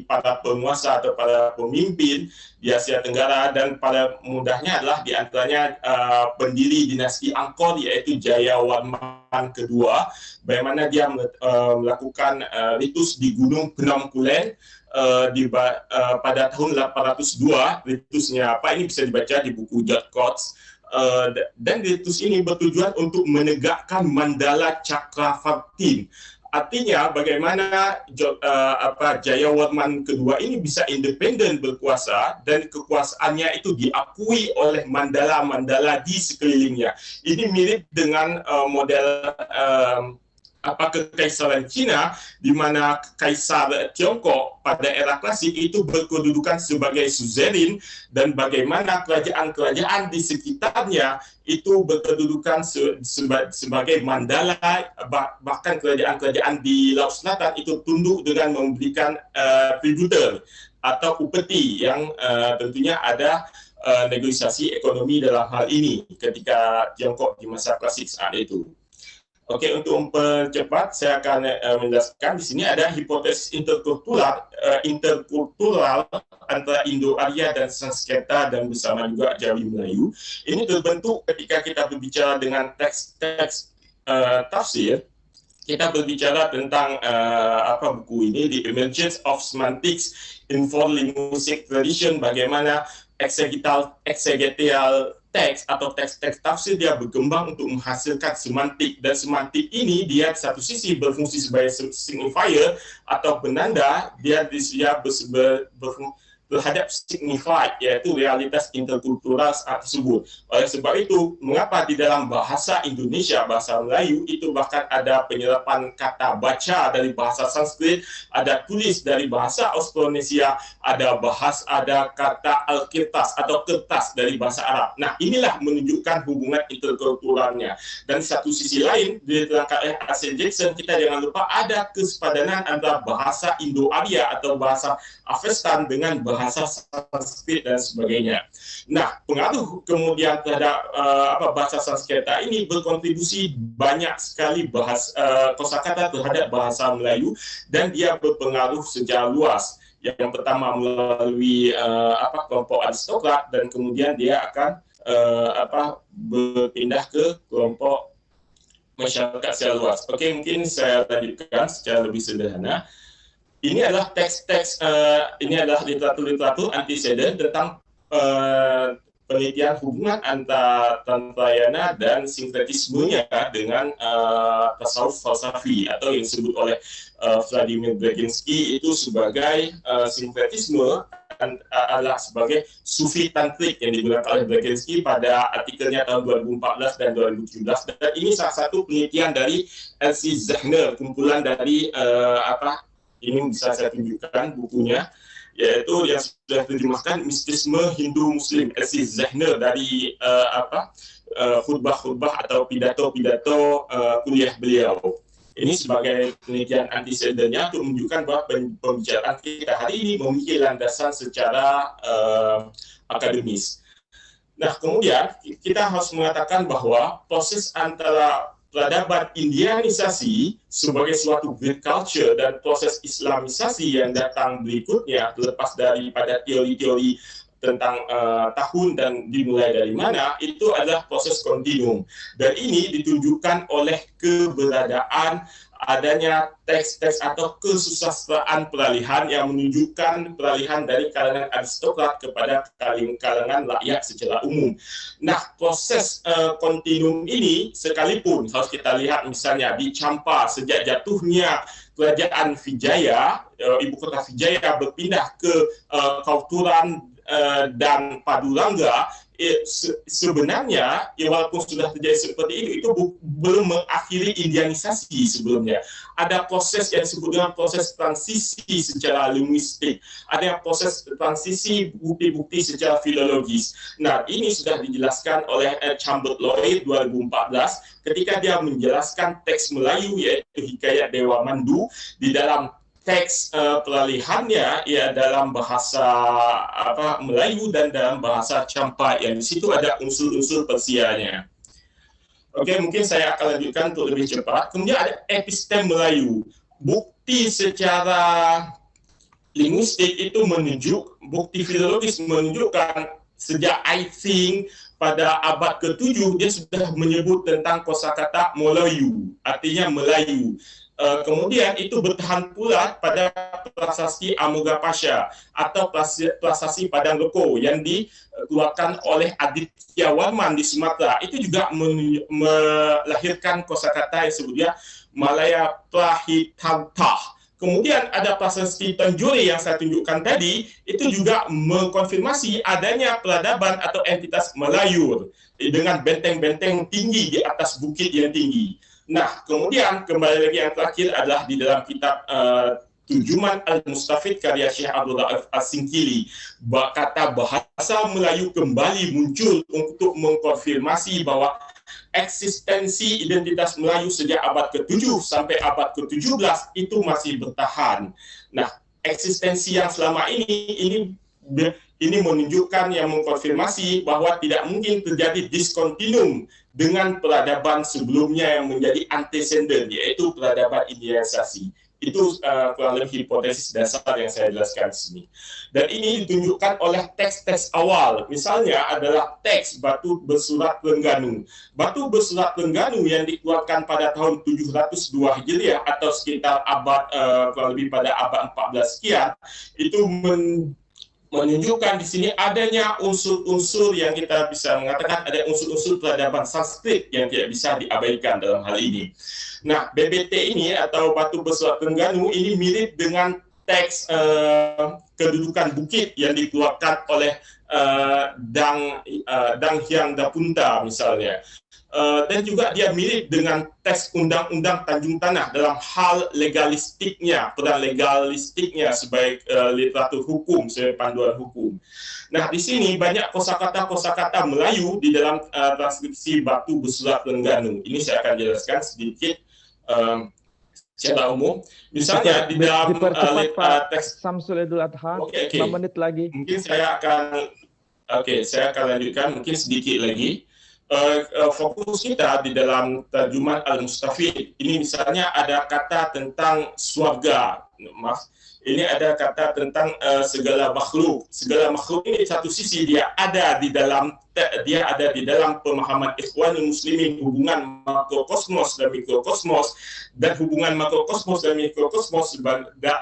para penguasa atau para pemimpin di Asia Tenggara, dan pada mudahnya adalah diantaranya pendiri dinasti Angkor, yaitu Jayawarman kedua, bagaimana dia melakukan ritus di Gunung Phnom Kulen pada tahun 802. Ritusnya apa, ini bisa dibaca di buku George Coates. Dan ritus ini bertujuan untuk menegakkan Mandala Chakravartin. Artinya bagaimana Jayawarman kedua ini bisa independen berkuasa, dan kekuasaannya itu diakui oleh mandala-mandala di sekelilingnya. Ini mirip dengan model kekaisaran Cina, di mana kaisar Tiongkok pada era klasik itu berkedudukan sebagai suzerain, dan bagaimana kerajaan-kerajaan di sekitarnya itu berkedudukan sebagai mandala, bahkan kerajaan-kerajaan di Laut Selatan itu tunduk dengan memberikan tributer atau upeti, yang tentunya ada negosiasi ekonomi dalam hal ini ketika Tiongkok di masa klasik saat itu. Oke, untuk mempercepat saya akan menjelaskan. Di sini ada hipotesis interkultural antara Indo-Arya dan Sanskerta, dan bersama juga Jawi Melayu. Ini terbentuk ketika kita berbicara dengan teks-teks tafsir. Kita berbicara tentang buku ini, The Emergence of Semantics in Foreign Linguistic Tradition, bagaimana exegetial teks atau teks-teks tafsir dia berkembang untuk menghasilkan semantik, dan semantik ini dia di satu sisi berfungsi sebagai signifier atau penanda, dia terhadap signified, yaitu realitas interkultural saat tersebut. Oleh sebab itu, mengapa di dalam bahasa Indonesia, bahasa Melayu, itu bahkan ada penyerapan kata baca dari bahasa Sanskrit, ada tulis dari bahasa Austronesia, ada kata al-kirtas atau kertas dari bahasa Arab. Nah, inilah menunjukkan hubungan interkulturalnya. Dan satu sisi lain, diterangkan oleh Arsene Jackson, kita jangan lupa ada kesepadanan antara bahasa Indo-Arya atau bahasa Avestan dengan bahasa Sanskrit dan sebagainya. Nah, pengaruh kemudian terhadap bahasa Sanskerta ini berkontribusi banyak sekali kosakata terhadap bahasa Melayu, dan dia berpengaruh secara luas. Yang pertama melalui kelompok aristokrat, dan kemudian dia akan berpindah ke kelompok masyarakat secara luas. Oke, mungkin saya lanjutkan secara lebih sederhana. Ini adalah teks-teks, ini adalah literatur antecedent tentang penelitian hubungan antara Tantrayana dan sinkretismenya dengan tasawuf falsafi, atau yang disebut oleh Vladimir Brzezinski itu sebagai sinkretisme, adalah sebagai sufi tantrik yang digunakan oleh Brzezinski pada artikelnya tahun 2014 dan 2017. Dan ini salah satu penelitian dari Elsie Zechner, kumpulan dari ini bisa saya tunjukkan bukunya. yaitu yang sudah terjemahkan mistisme Hindu-Muslim, Elsie Zehner dari khutbah-khutbah atau pidato-pidato kuliah beliau. Ini sebagai penelitian antecedennya untuk menunjukkan bahwa pembicaraan kita hari ini memiliki landasan secara akademis. Nah, kemudian kita harus mengatakan bahwa proses antara peradaban Indianisasi sebagai suatu great culture dan proses Islamisasi yang datang berikutnya, terlepas daripada teori-teori tentang tahun dan dimulai dari mana, itu adalah proses kontinum. Dan ini ditunjukkan oleh keberadaan adanya teks-teks atau kesusastraan peralihan yang menunjukkan peralihan dari kalangan aristokrat kepada kalangan rakyat secara umum. Nah, proses kontinum ini sekalipun harus kita lihat misalnya di Champa sejak jatuhnya kerajaan Vijaya, ibu kota Vijaya berpindah ke Kauturan dan Padurangga, sebenarnya walaupun sudah terjadi seperti itu belum mengakhiri Indianisasi sebelumnya. Ada proses yang disebut dengan proses transisi secara linguistik, ada proses transisi bukti-bukti secara filologis. Nah, ini sudah dijelaskan oleh Chambers Lloyd 2014 ketika dia menjelaskan teks Melayu yaitu Hikayat Dewa Mandu di dalam teks peralihannya ya dalam bahasa Melayu dan dalam bahasa Champa yang di situ ada unsur-unsur Persianya. Oke, mungkin saya akan lanjutkan untuk lebih cepat. Kemudian ada epistem Melayu. Bukti secara linguistik itu bukti filologis menunjukkan sejak I think pada abad ke-7 dia sudah menyebut tentang kosakata Melayu, artinya Melayu. Kemudian itu bertahan pula pada prasasti Amogapasya atau prasasti Padang Loko yang dikeluarkan oleh Aditya Warman di Sumatera. Itu juga melahirkan kosakata yang disebutnya Malaya Prahitantah. Kemudian ada prasasti Tanjore yang saya tunjukkan tadi, itu juga mengkonfirmasi adanya peradaban atau entitas Melayur dengan benteng-benteng tinggi di atas bukit yang tinggi. Nah, kemudian kembali lagi yang terakhir adalah di dalam kitab Turjuman Al-Mustafid karya Syekh Abdul Rauf As-Singkili. Kata bahasa Melayu kembali muncul untuk mengkonfirmasi bahwa eksistensi identitas Melayu sejak abad ke-7 sampai abad ke-17 itu masih bertahan. Nah, eksistensi yang selama ini menunjukkan yang mengkonfirmasi bahwa tidak mungkin terjadi diskontinuum dengan peradaban sebelumnya yang menjadi antecedent, yaitu peradaban Indianisasi. Itu kurang lebih hipotesis dasar yang saya jelaskan di sini. Dan ini ditunjukkan oleh teks-teks awal. Misalnya adalah teks Batu Bersurat Terengganu. Batu Bersurat Terengganu yang dikeluarkan pada tahun 702 Hijriah atau sekitar abad kurang lebih pada abad 14 sekian, itu menunjukkan di sini adanya unsur-unsur yang kita bisa mengatakan ada unsur-unsur peradaban Sanskrit yang tidak bisa diabaikan dalam hal ini. Nah, BBT ini atau Batu Bersurat Terengganu ini mirip dengan teks kedudukan bukit yang dikeluarkan oleh Dang Hyang Dapunta misalnya. Dan juga dia mirip dengan teks Undang-Undang Tanjung Tanah dalam hal legalistiknya, peran legalistiknya sebagai literatur hukum, sebagai panduan hukum. Nah, di sini banyak kosakata-kosakata Melayu di dalam transkripsi Batu Bersurat Terengganu. Ini saya akan jelaskan sedikit secara umum. Misalnya di dalam teks Samsul Idul Adha, 5 menit lagi. Mungkin saya akan lanjutkan mungkin sedikit lagi. Fokus kita di dalam Tarjuman Al-Mustafid ini misalnya ada kata tentang swarga, ini ada kata tentang segala makhluk. Segala makhluk ini satu sisi dia ada di dalam pemahaman Ikhwanul Muslimin, hubungan makrokosmos dan mikrokosmos, dan hubungan makrokosmos dan mikrokosmos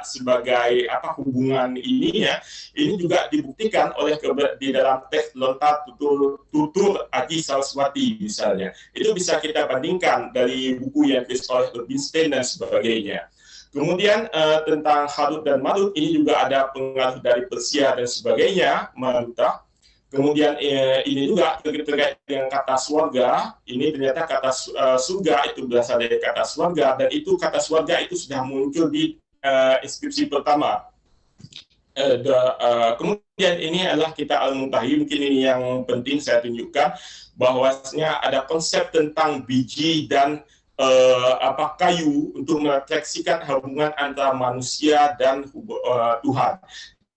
sebagai hubungan ini ya. Ini juga dibuktikan oleh di dalam teks Lontar Tutur Aji Saraswati misalnya. Itu bisa kita bandingkan dari buku yang ditulis oleh Rubinstein dan sebagainya. Kemudian tentang Harut dan Marut ini juga ada pengaruh dari Persia dan sebagainya, Maruta. Kemudian ini juga terkait dengan kata swarga. Ini ternyata kata surga itu berasal dari kata swarga, dan itu kata swarga itu sudah muncul di inskripsi pertama. Kemudian ini adalah kitab Al-Muntahi, mungkin ini yang penting saya tunjukkan, bahwasanya ada konsep tentang biji dan kayu untuk merefleksikan hubungan antara manusia dan Tuhan.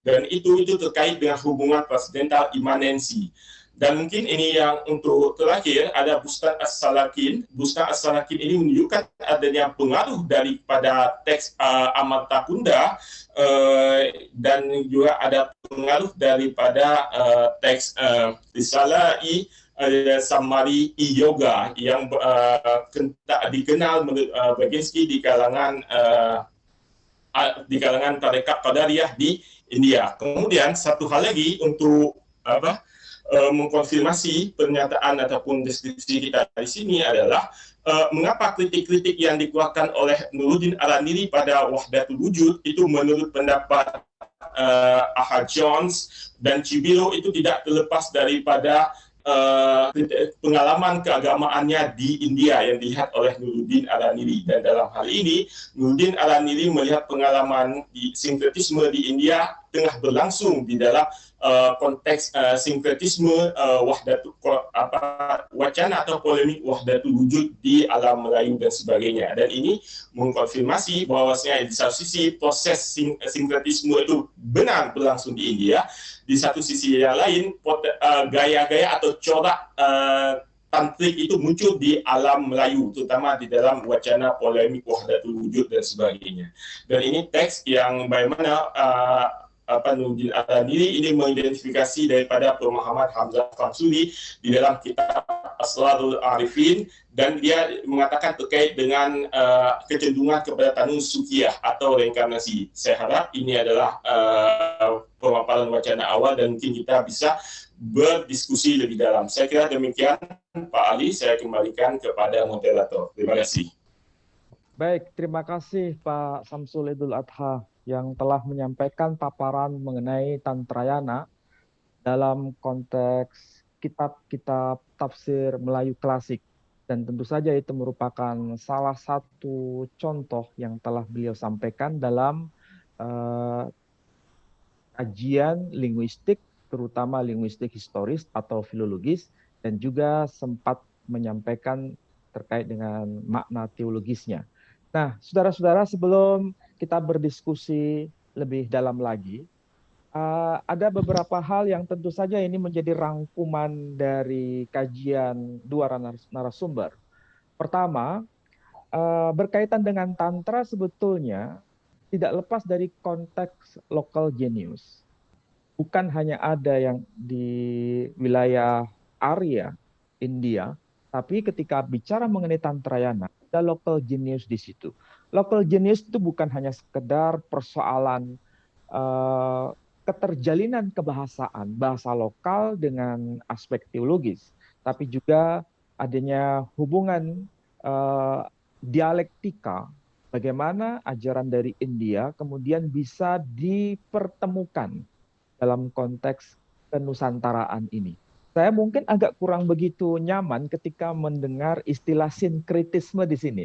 Dan itu terkait dengan hubungan transendental imanensi. Dan mungkin ini yang untuk terakhir, ada Bustan As-Salakin. Bustan As-Salakin ini menunjukkan adanya pengaruh daripada teks Amarta Kunda, dan juga ada pengaruh daripada teks Risalah-i Sammari Yoga yang dikenal menurut Baginski di kalangan tarekat Qadariyah di India. Kemudian satu hal lagi untuk mengkonfirmasi pernyataan ataupun deskripsi kita di sini adalah mengapa kritik-kritik yang dikeluarkan oleh Nuruddin Al-Nili pada Wahdatul Wujud itu menurut pendapat Ahad Jones dan Chibiro itu tidak terlepas daripada pengalaman keagamaannya di India yang dilihat oleh Nuruddin Al-Nili. Dan dalam hal ini Nuruddin Al-Nili melihat pengalaman di sinkretisme di India tengah berlangsung di dalam konteks sinkretisme wacana atau polemik Wahdatul Wujud di alam Melayu dan sebagainya. Dan ini mengkonfirmasi bahwasanya di satu sisi proses sinkretisme itu benar berlangsung di India, di satu sisi yang lain gaya-gaya atau corak tantrik itu muncul di alam Melayu, terutama di dalam wacana polemik Wahdatul Wujud dan sebagainya. Dan ini teks yang bagaimana Nuruddin Al-Nili ini mengidentifikasi daripada pemahaman Hamzah Famsuli di dalam kitab Asrarul Arifin, dan dia mengatakan terkait dengan kecenderungan kepada Tanun Sukiyah atau reinkarnasi. Saya harap ini adalah pemaparan wacana awal dan mungkin kita bisa berdiskusi lebih dalam. Saya kira demikian, Pak Ali. Saya kembalikan kepada moderator. Terima kasih. Baik, terima kasih Pak Samsul Idul Adha yang telah menyampaikan paparan mengenai Tantrayana dalam konteks kitab-kitab tafsir Melayu klasik. Dan tentu saja itu merupakan salah satu contoh yang telah beliau sampaikan dalam kajian linguistik, terutama linguistik historis atau filologis, dan juga sempat menyampaikan terkait dengan makna teologisnya. Nah, saudara-saudara, sebelum kita berdiskusi lebih dalam lagi, ada beberapa hal yang tentu saja ini menjadi rangkuman dari kajian dua narasumber. Pertama, berkaitan dengan Tantra sebetulnya tidak lepas dari konteks local genius. Bukan hanya ada yang di wilayah Arya, India, tapi ketika bicara mengenai Tantrayana, ada local genius di situ. Local genius itu bukan hanya sekedar persoalan keterjalinan kebahasaan, bahasa lokal dengan aspek teologis, tapi juga adanya hubungan dialektika, bagaimana ajaran dari India kemudian bisa dipertemukan dalam konteks kenusantaraan ini. Saya mungkin agak kurang begitu nyaman ketika mendengar istilah sinkretisme di sini.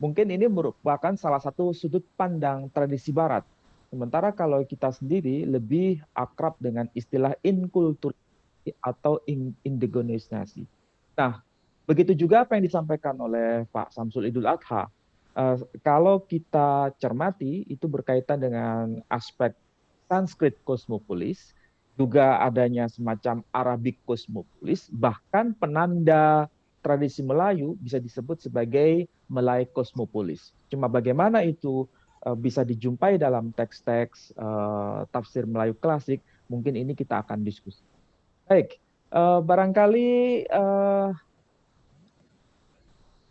Mungkin ini merupakan salah satu sudut pandang tradisi Barat. Sementara kalau kita sendiri lebih akrab dengan istilah inkulturasi atau indigenisasi. Nah, begitu juga apa yang disampaikan oleh Pak Samsul Idul Adha. Kalau kita cermati, itu berkaitan dengan aspek Sanskrit kosmopolis, juga adanya semacam Arabik kosmopolis, bahkan penanda tradisi Melayu bisa disebut sebagai Malay kosmopolis. Cuma bagaimana itu bisa dijumpai dalam teks-teks tafsir Melayu klasik, mungkin ini kita akan diskusi. Baik, barangkali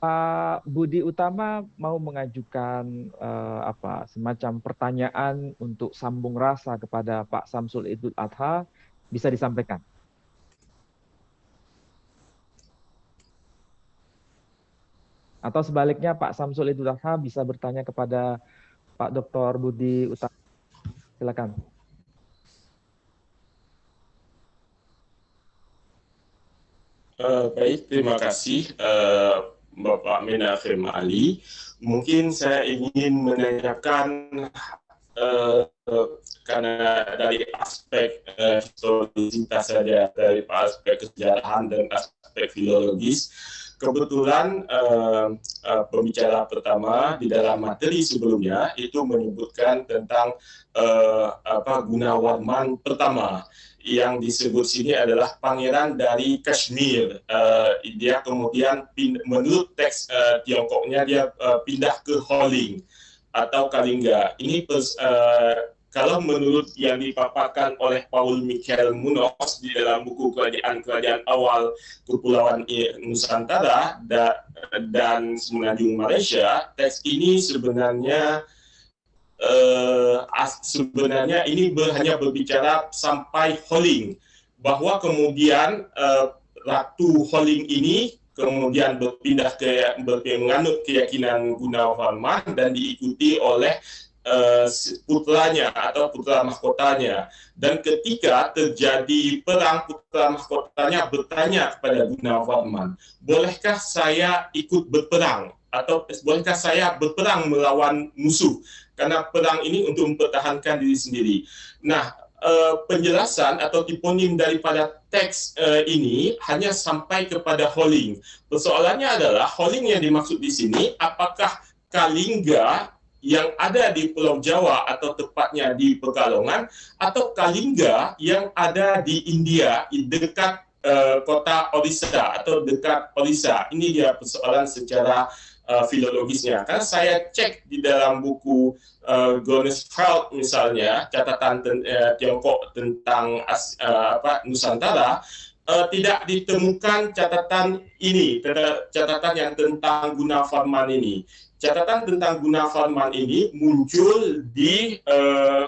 Pak Budi Utama mau mengajukan semacam pertanyaan untuk sambung rasa kepada Pak Samsul Idul Adha, bisa disampaikan. Atau sebaliknya Pak Samsul Idul Adha bisa bertanya kepada Pak Dr. Budi Utama. Silakan. Baik, terima kasih Bapak Menakhir Ali. Mungkin saya ingin menanyakan karena dari aspek historisitas saja, dari aspek kesejarahan dan aspek filologis, kebetulan pembicara pertama di dalam materi sebelumnya itu menyebutkan tentang Gunawarman pertama, yang disebut sini adalah pangeran dari Kashmir. Dia kemudian menurut teks Tiongkoknya dia pindah ke Holing atau Kalingga. Ini kalau menurut yang dipaparkan oleh Paul Michael Munoz di dalam buku Kerajaan-Kerajaan Awal Kepulauan Nusantara dan Semenanjung Malaysia, teks ini sebenarnya ini hanya berbicara sampai Holing, bahwa kemudian Ratu Holing ini kemudian berpindah menganut keyakinan Gunawarman dan diikuti oleh putranya atau putra mahkotanya. Dan ketika terjadi perang, putra mahkotanya bertanya kepada Gunawarman, bolehkah saya ikut berperang? Atau bolehkah saya berperang melawan musuh? Karena perang ini untuk mempertahankan diri sendiri. Nah, penjelasan atau tiponim daripada teks ini hanya sampai kepada Holing. Persoalannya adalah Holing yang dimaksud di sini, apakah Kalingga yang ada di Pulau Jawa atau tepatnya di Pekalongan, atau Kalingga yang ada di India dekat kota Orissa atau dekat Orissa. Ini dia persoalan secara filologisnya. Karena saya cek di dalam buku Gronesfeld misalnya, catatan Tiongkok tentang Nusantara, tidak ditemukan catatan ini, catatan yang tentang Gunawarman ini. Catatan tentang Gunawarman ini muncul di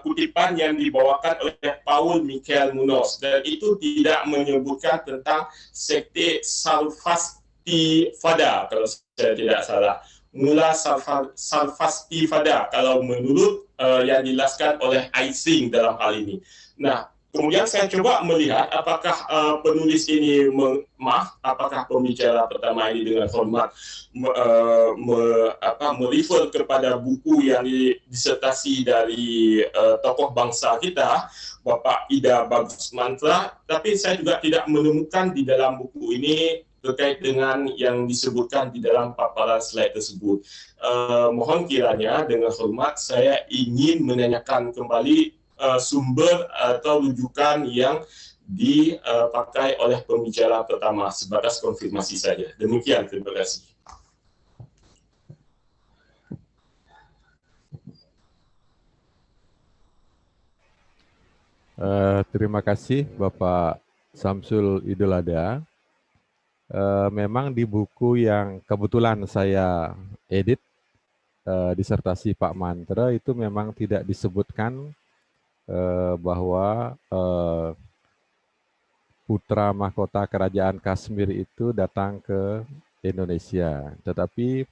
kutipan yang dibawakan oleh Paul Michael Munoz, dan itu tidak menyebutkan tentang sekte Sarvastivada kalau saya tidak salah. Mula Sarvastivada kalau menurut yang dijelaskan oleh Ising dalam hal ini. Nah, kemudian saya coba melihat apakah penulis ini, apakah pembicara pertama ini dengan hormat merefer kepada buku yang disertasi dari tokoh bangsa kita, Bapak Ida Bagus Mantra, tapi saya juga tidak menemukan di dalam buku ini terkait dengan yang disebutkan di dalam paparan slide tersebut. Mohon kiranya dengan hormat saya ingin menanyakan kembali sumber atau rujukan yang dipakai oleh pembicara pertama, sebatas konfirmasi saja. Demikian, terima kasih. Terima kasih Bapak Samsul Idul Adha. Memang di buku yang kebetulan saya edit, disertasi Pak Mantra, itu memang tidak disebutkan bahwa putra mahkota kerajaan Kashmir itu datang ke Indonesia, tetapi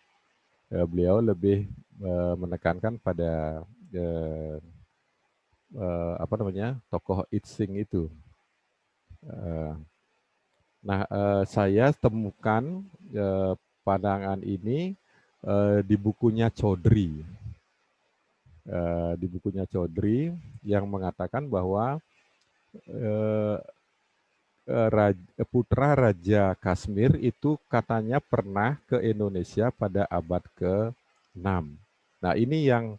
beliau lebih menekankan pada tokoh Itsing itu. Nah, saya temukan pandangan ini di bukunya Chaudhry. Di bukunya Chaudhry yang mengatakan bahwa putra Raja Kashmir itu katanya pernah ke Indonesia pada abad ke-6. Nah, ini yang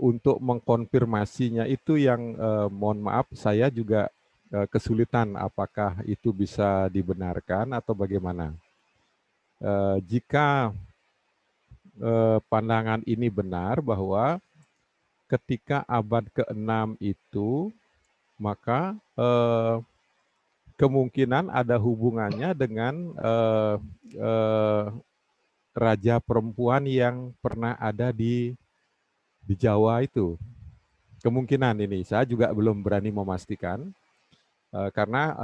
untuk mengkonfirmasinya itu yang mohon maaf saya juga kesulitan apakah itu bisa dibenarkan atau bagaimana. Jika pandangan ini benar bahwa ketika abad ke-6 itu, maka kemungkinan ada hubungannya dengan raja perempuan yang pernah ada di Jawa itu. Kemungkinan ini, saya juga belum berani memastikan. Karena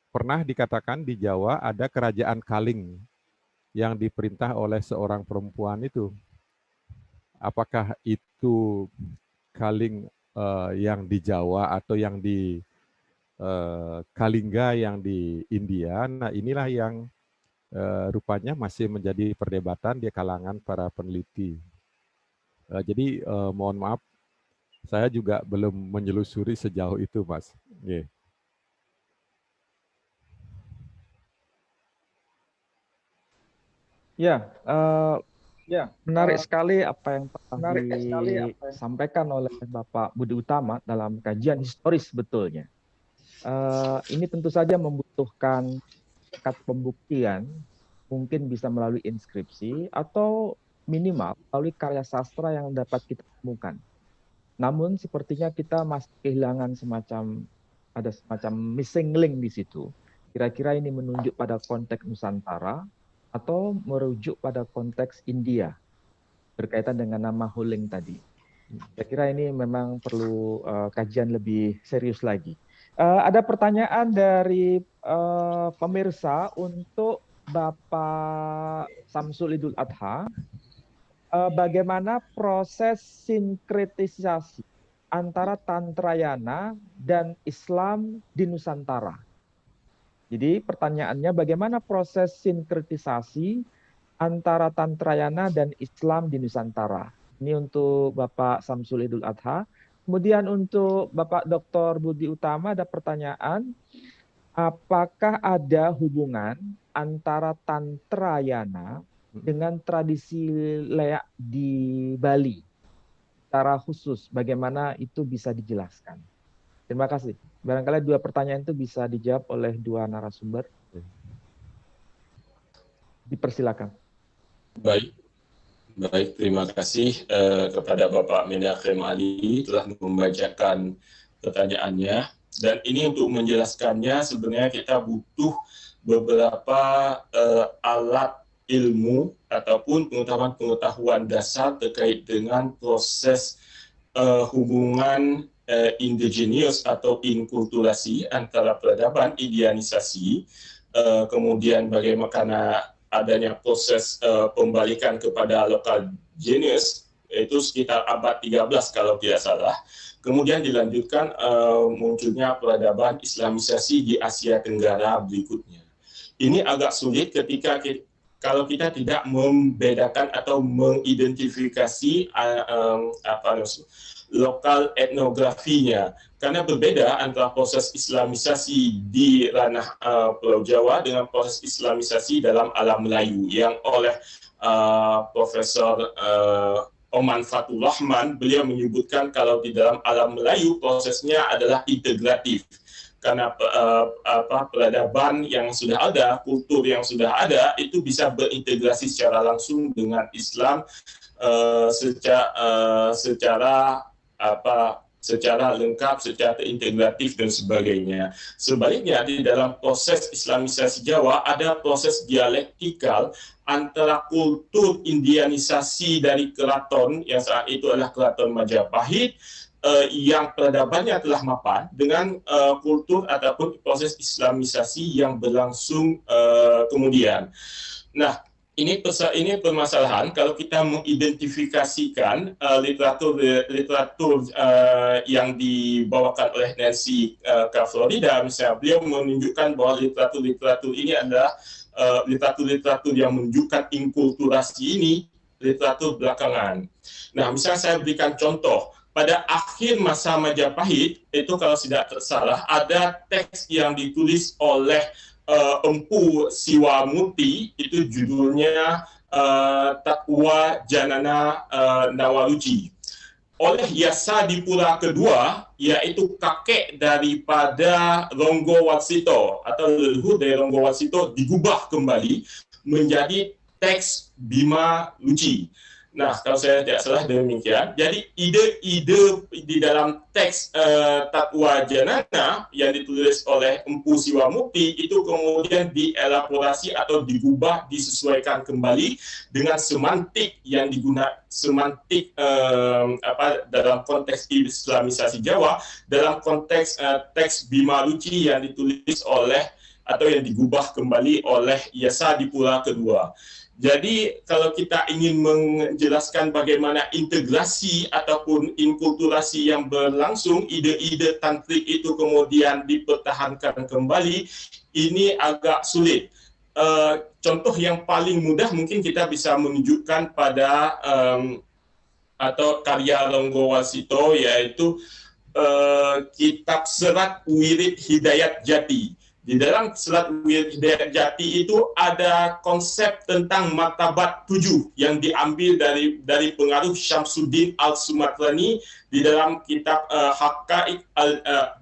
pernah dikatakan di Jawa ada kerajaan Kaling yang diperintah oleh seorang perempuan itu. Apakah itu Kaling yang di Jawa atau yang di Kalingga yang di India? Nah, inilah yang rupanya masih menjadi perdebatan di kalangan para peneliti. Jadi mohon maaf, saya juga belum menyelusuri sejauh itu, Mas. Nggih. Ya, menarik sekali apa yang telah disampaikan oleh Bapak Budi Utama dalam kajian historis sebetulnya. Ini tentu saja membutuhkan tingkat pembuktian, mungkin bisa melalui inskripsi atau minimal melalui karya sastra yang dapat kita temukan. Namun sepertinya kita masih kehilangan ada semacam missing link di situ. Kira-kira ini menunjuk pada konteks Nusantara atau merujuk pada konteks India berkaitan dengan nama Huling tadi. Saya kira ini memang perlu kajian lebih serius lagi. Ada pertanyaan dari pemirsa untuk Bapak Samsul Idul Adha. Bagaimana proses sinkretisasi antara Tantrayana dan Islam di Nusantara? Jadi pertanyaannya bagaimana proses sinkretisasi antara Tantrayana dan Islam di Nusantara? Ini untuk Bapak Samsul Idul Adha. Kemudian untuk Bapak Dr. Budi Utama ada pertanyaan, apakah ada hubungan antara Tantrayana dengan tradisi leak di Bali? Secara khusus, bagaimana itu bisa dijelaskan? Terima kasih. Barangkali dua pertanyaan itu bisa dijawab oleh dua narasumber. Dipersilakan. Baik, terima kasih kepada Bapak Menachem Ali telah membacakan pertanyaannya. Dan ini untuk menjelaskannya sebenarnya kita butuh beberapa alat ilmu ataupun pengetahuan dasar terkait dengan proses hubungan indigenous atau inkulturasi antara peradaban, indianisasi, kemudian bagaimana adanya proses pembalikan kepada lokal genius, itu sekitar abad 13 kalau tidak salah. Kemudian dilanjutkan munculnya peradaban islamisasi di Asia Tenggara berikutnya. Ini agak sulit ketika kalau kita tidak membedakan atau mengidentifikasi lokal etnografinya, karena berbeda antara proses islamisasi di ranah Pulau Jawa dengan proses islamisasi dalam alam Melayu yang oleh Profesor Oman Fatul Rahman, beliau menyebutkan kalau di dalam alam Melayu prosesnya adalah integratif, karena peradaban yang sudah ada, kultur yang sudah ada itu bisa berintegrasi secara langsung dengan Islam secara lengkap, secara integratif dan sebagainya. Sebaliknya di dalam proses islamisasi Jawa ada proses dialektikal antara kultur indianisasi dari keraton yang saat itu adalah keraton Majapahit yang peradabannya telah mapan dengan kultur ataupun proses islamisasi yang berlangsung kemudian. Nah, ini permasalahan kalau kita mengidentifikasikan literatur yang dibawakan oleh Nancy K. Florida, misalnya beliau menunjukkan bahwa literatur ini adalah literatur yang menunjukkan inkulturasi ini literatur belakangan. Nah, misalnya saya berikan contoh, pada akhir masa Majapahit itu kalau tidak salah ada teks yang ditulis oleh Empu Siwamurti, itu judulnya Takwa Janana Nawaruci. Oleh Yasa Dipura kedua, yaitu kakek daripada Ronggo Warsito atau leluhur dari Ronggo Warsito, digubah kembali menjadi teks Bima Luci. Nah, kalau saya tidak salah demikian. Jadi ide-ide di dalam teks Takwa Janana yang ditulis oleh Empu Siwamukti itu kemudian dielaborasi atau digubah, disesuaikan kembali dengan semantik yang digunakan, semantik dalam konteks islamisasi Jawa, dalam konteks teks Bima Luci yang ditulis oleh atau yang digubah kembali oleh Yasa Dipura kedua. Jadi kalau kita ingin menjelaskan bagaimana integrasi ataupun inkulturasi yang berlangsung, ide-ide tantrik itu kemudian dipertahankan kembali, ini agak sulit. Contoh yang paling mudah mungkin kita bisa menunjukkan pada atau karya Ronggo Warsito, yaitu kitab Serat Wirid Hidayat Jati. Di dalam Serat Wirid Hidayat Jati itu ada konsep tentang martabat 7 yang diambil dari pengaruh Syamsuddin Al-Sumatrani di dalam kitab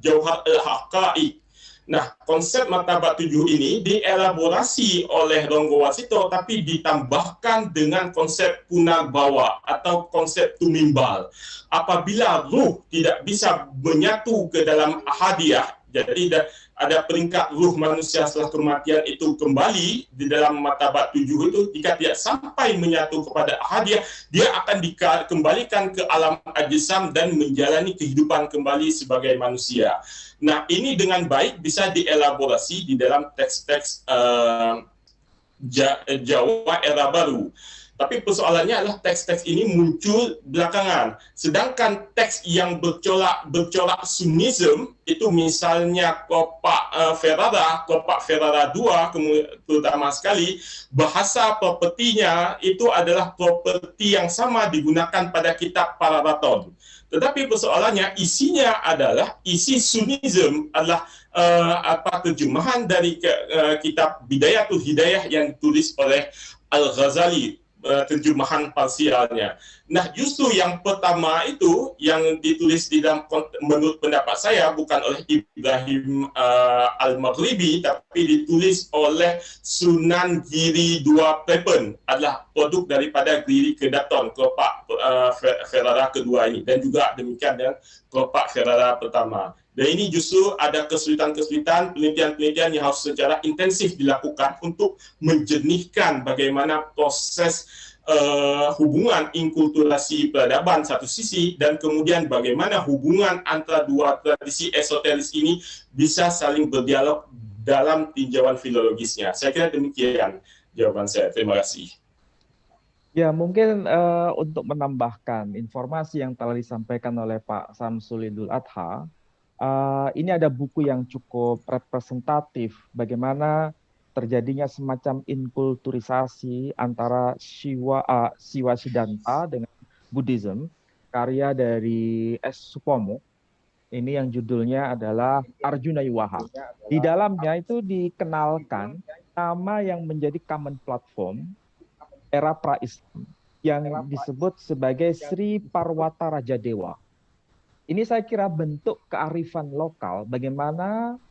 Jauhar Al-Haqaiq. Nah, konsep martabat 7 ini dielaborasi oleh Ronggo Warsito tapi ditambahkan dengan konsep punarbawa atau konsep tumimbal. Apabila ruh tidak bisa menyatu ke dalam ahadiyah, jadi ada peringkat ruh manusia setelah kematian itu kembali di dalam martabat 7 itu, jika tidak sampai menyatu kepada ahadiyah, dia akan dikembalikan ke alam ajsam dan menjalani kehidupan kembali sebagai manusia. Nah, ini dengan baik bisa dielaborasi di dalam teks-teks Jawa era baru. Tapi persoalannya adalah teks-teks ini muncul belakangan. Sedangkan teks yang bercorak Sunnism, itu misalnya Kopak Ferrara 2, terutama sekali, bahasa propertinya itu adalah properti yang sama digunakan pada kitab Pararaton. Tetapi persoalannya isinya adalah, isi Sunnism adalah terjemahan dari kitab Bidayatul Hidayah yang ditulis oleh Al-Ghazali, terjemahan parsialnya. Nah, justru yang pertama itu yang ditulis di dalam, menurut pendapat saya, bukan oleh Ibrahim Al-Maghribi, tapi ditulis oleh Sunan Giri II Prepen, adalah produk daripada Giri Kedaton, kelopak Ferrara kedua ini, dan juga demikian dengan kelopak Ferrara pertama. Dan ini justru ada kesulitan-kesulitan, penelitian-penelitian yang harus secara intensif dilakukan untuk menjernihkan bagaimana proses hubungan inkulturasi peradaban satu sisi, dan kemudian bagaimana hubungan antara dua tradisi esoteris ini bisa saling berdialog dalam tinjauan filologisnya. Saya kira demikian jawaban saya. Terima kasih. Ya, mungkin untuk menambahkan informasi yang telah disampaikan oleh Pak Samsul Idul Adha, ini ada buku yang cukup representatif bagaimana terjadinya semacam inkulturisasi antara Siwa Siddhanta dengan Buddhism, karya dari S. Supomo. Ini yang judulnya adalah Arjuna Wiwaha. Di dalamnya itu dikenalkan nama yang menjadi common platform era pra-Islam yang disebut sebagai Sri Parwata Raja Dewa. Ini saya kira bentuk kearifan lokal bagaimana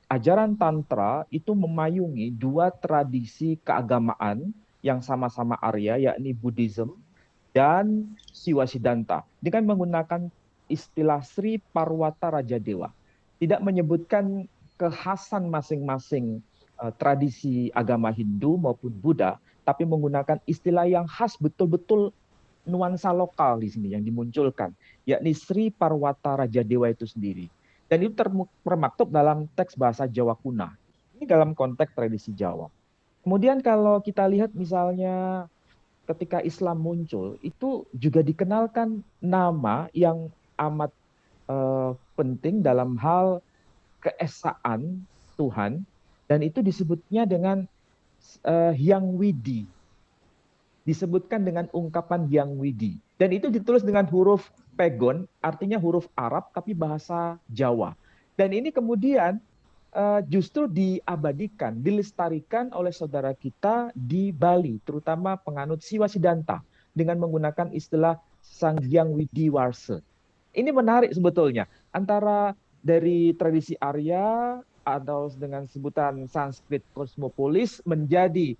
ajaran Tantra itu memayungi dua tradisi keagamaan yang sama-sama Arya, yakni Buddhism dan Siwa Siddhanta, dengan menggunakan istilah Sri Parwata Raja Dewa. Tidak menyebutkan kekhasan masing-masing tradisi agama Hindu maupun Buddha, tapi menggunakan istilah yang khas betul-betul nuansa lokal di sini yang dimunculkan, yakni Sri Parwata Raja Dewa itu sendiri. Dan itu termaktub dalam teks bahasa Jawa kuno. Ini dalam konteks tradisi Jawa. Kemudian kalau kita lihat misalnya ketika Islam muncul, itu juga dikenalkan nama yang amat penting dalam hal keesaan Tuhan, dan itu disebutnya dengan Hyang Widi. Disebutkan dengan ungkapan Hyang Widi. Dan itu ditulis dengan huruf pegon, artinya huruf Arab tapi bahasa Jawa. Dan ini kemudian justru diabadikan, dilestarikan oleh saudara kita di Bali, terutama penganut Siwa Siddhanta, dengan menggunakan istilah Sang Hyang Widi Warsa. Ini menarik sebetulnya, antara dari tradisi Arya atau dengan sebutan Sanskrit Kosmopolis menjadi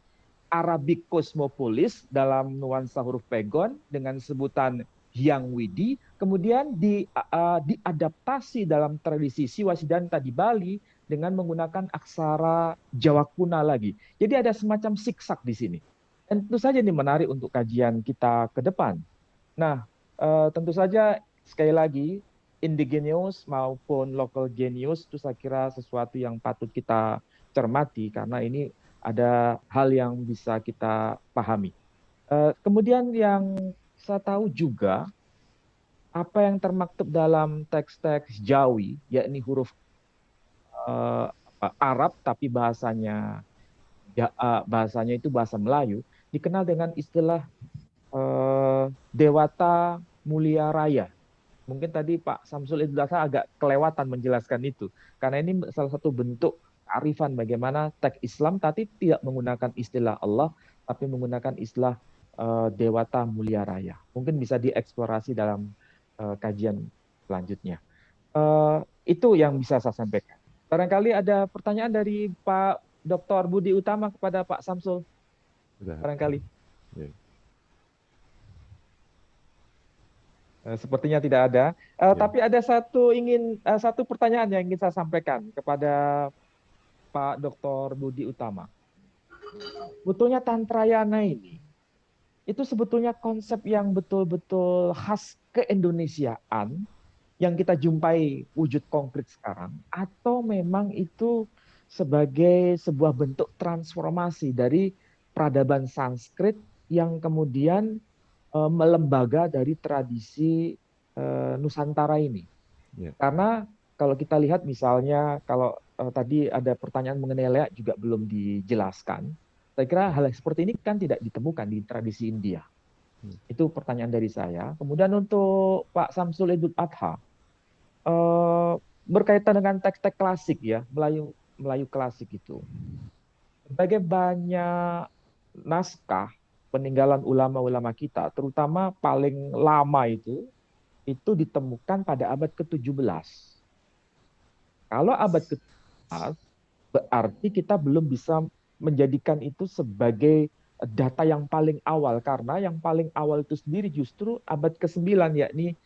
Arabic Kosmopolis dalam nuansa huruf pegon dengan sebutan Hyang Widi, kemudian diadaptasi dalam tradisi Siwa Siddhanta di Bali dengan menggunakan aksara Jawa kuno lagi. Jadi ada semacam siksak di sini. Dan tentu saja ini menarik untuk kajian kita ke depan. Nah, tentu saja sekali lagi indigenous maupun local genius itu saya kira sesuatu yang patut kita cermati karena ini ada hal yang bisa kita pahami. Kemudian yang saya tahu juga apa yang termaktub dalam teks-teks Jawi, yakni huruf Arab tapi bahasanya itu bahasa Melayu, dikenal dengan istilah Dewata Mulia Raya. Mungkin tadi Pak Samsul Idul Adha agak kelewatan menjelaskan itu. Karena ini salah satu bentuk kearifan bagaimana teks Islam tapi tidak menggunakan istilah Allah, tapi menggunakan istilah Dewata Mulia Raya. Mungkin bisa dieksplorasi dalam kajian selanjutnya. Itu yang bisa saya sampaikan. Barangkali ada pertanyaan dari Pak Dr. Budi Utama kepada Pak Samsul. Barangkali. Ya. Sepertinya tidak ada. Tapi ada satu pertanyaan yang ingin saya sampaikan kepada Pak Dr. Budi Utama. Sebetulnya Tantrayana ini itu sebetulnya konsep yang betul-betul khas keindonesiaan yang kita jumpai wujud konkret sekarang, atau memang itu sebagai sebuah bentuk transformasi dari peradaban Sanskrit yang kemudian melembaga dari tradisi Nusantara ini. Ya. Karena kalau kita lihat misalnya, kalau tadi ada pertanyaan mengenai leak juga belum dijelaskan, saya kira hal seperti ini kan tidak ditemukan di tradisi India. Itu pertanyaan dari saya. Kemudian untuk Pak Samsul Idul Adha, berkaitan dengan teks-teks klasik ya, Melayu klasik itu. Berbagai banyak naskah peninggalan ulama-ulama kita, terutama paling lama itu ditemukan pada abad ke-17. Kalau abad ke-17, berarti kita belum bisa menjadikan itu sebagai data yang paling awal, karena yang paling awal itu sendiri justru abad ke-9, yakni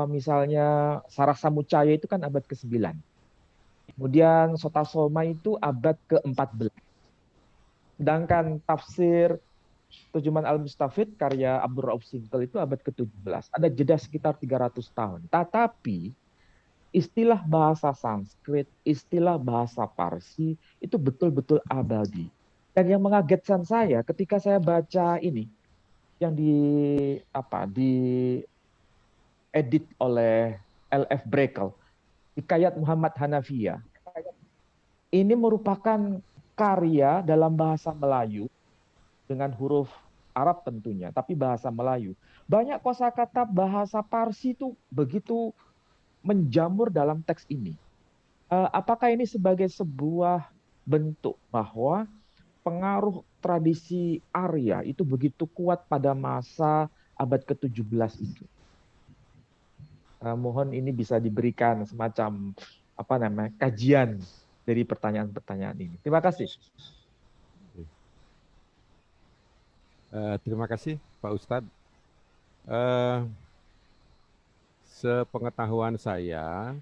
misalnya Sarasamucaya itu kan abad ke-9. Kemudian Sotasoma itu abad ke-14. Sedangkan tafsir Terjemahan Al-Mustafid karya Abdul Rauf Singkel itu abad ke-17. Ada jeda sekitar 300 tahun. Tetapi istilah bahasa Sanskrit, istilah bahasa Parsi itu betul-betul abadi. Dan yang mengagetkan saya ketika saya baca ini yang di edit oleh L.F. Brekel, Hikayat Muhammad Hanafiya. Ini merupakan karya dalam bahasa Melayu dengan huruf Arab tentunya, tapi bahasa Melayu. Banyak kosakata bahasa Parsi itu begitu menjamur dalam teks ini. Apakah ini sebagai sebuah bentuk bahwa pengaruh tradisi Arya itu begitu kuat pada masa abad ke-17 itu? Mohon ini bisa diberikan semacam kajian dari pertanyaan-pertanyaan ini. Terima kasih. Terima kasih Pak Ustadz. Sepengetahuan saya,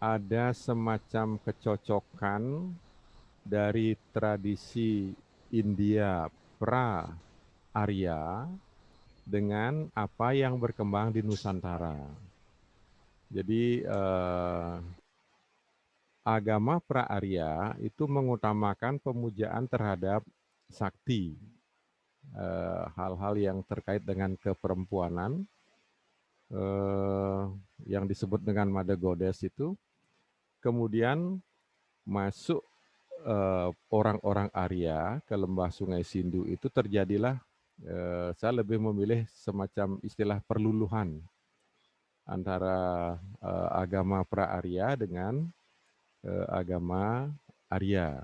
ada semacam kecocokan dari tradisi India pra-Arya dengan apa yang berkembang di Nusantara. Jadi agama pra-Arya itu mengutamakan pemujaan terhadap sakti, hal-hal yang terkait dengan keperempuanan, yang disebut dengan Mother Goddess itu. Kemudian masuk orang-orang Arya ke lembah Sungai Sindu, itu terjadilah, saya lebih memilih semacam istilah perluluhan antara agama pra-Arya dengan agama Arya.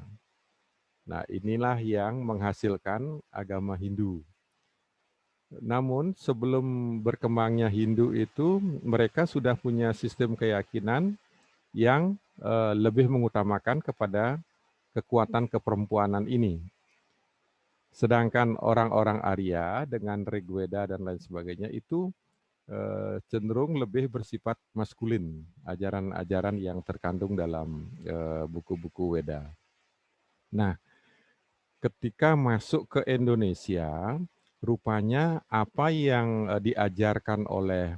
Nah, inilah yang menghasilkan agama Hindu. Namun sebelum berkembangnya Hindu itu, mereka sudah punya sistem keyakinan yang lebih mengutamakan kepada kekuatan keperempuanan ini. Sedangkan orang-orang Arya dengan Rigveda dan lain sebagainya itu cenderung lebih bersifat maskulin, ajaran-ajaran yang terkandung dalam buku-buku Weda. Nah, ketika masuk ke Indonesia, rupanya apa yang diajarkan oleh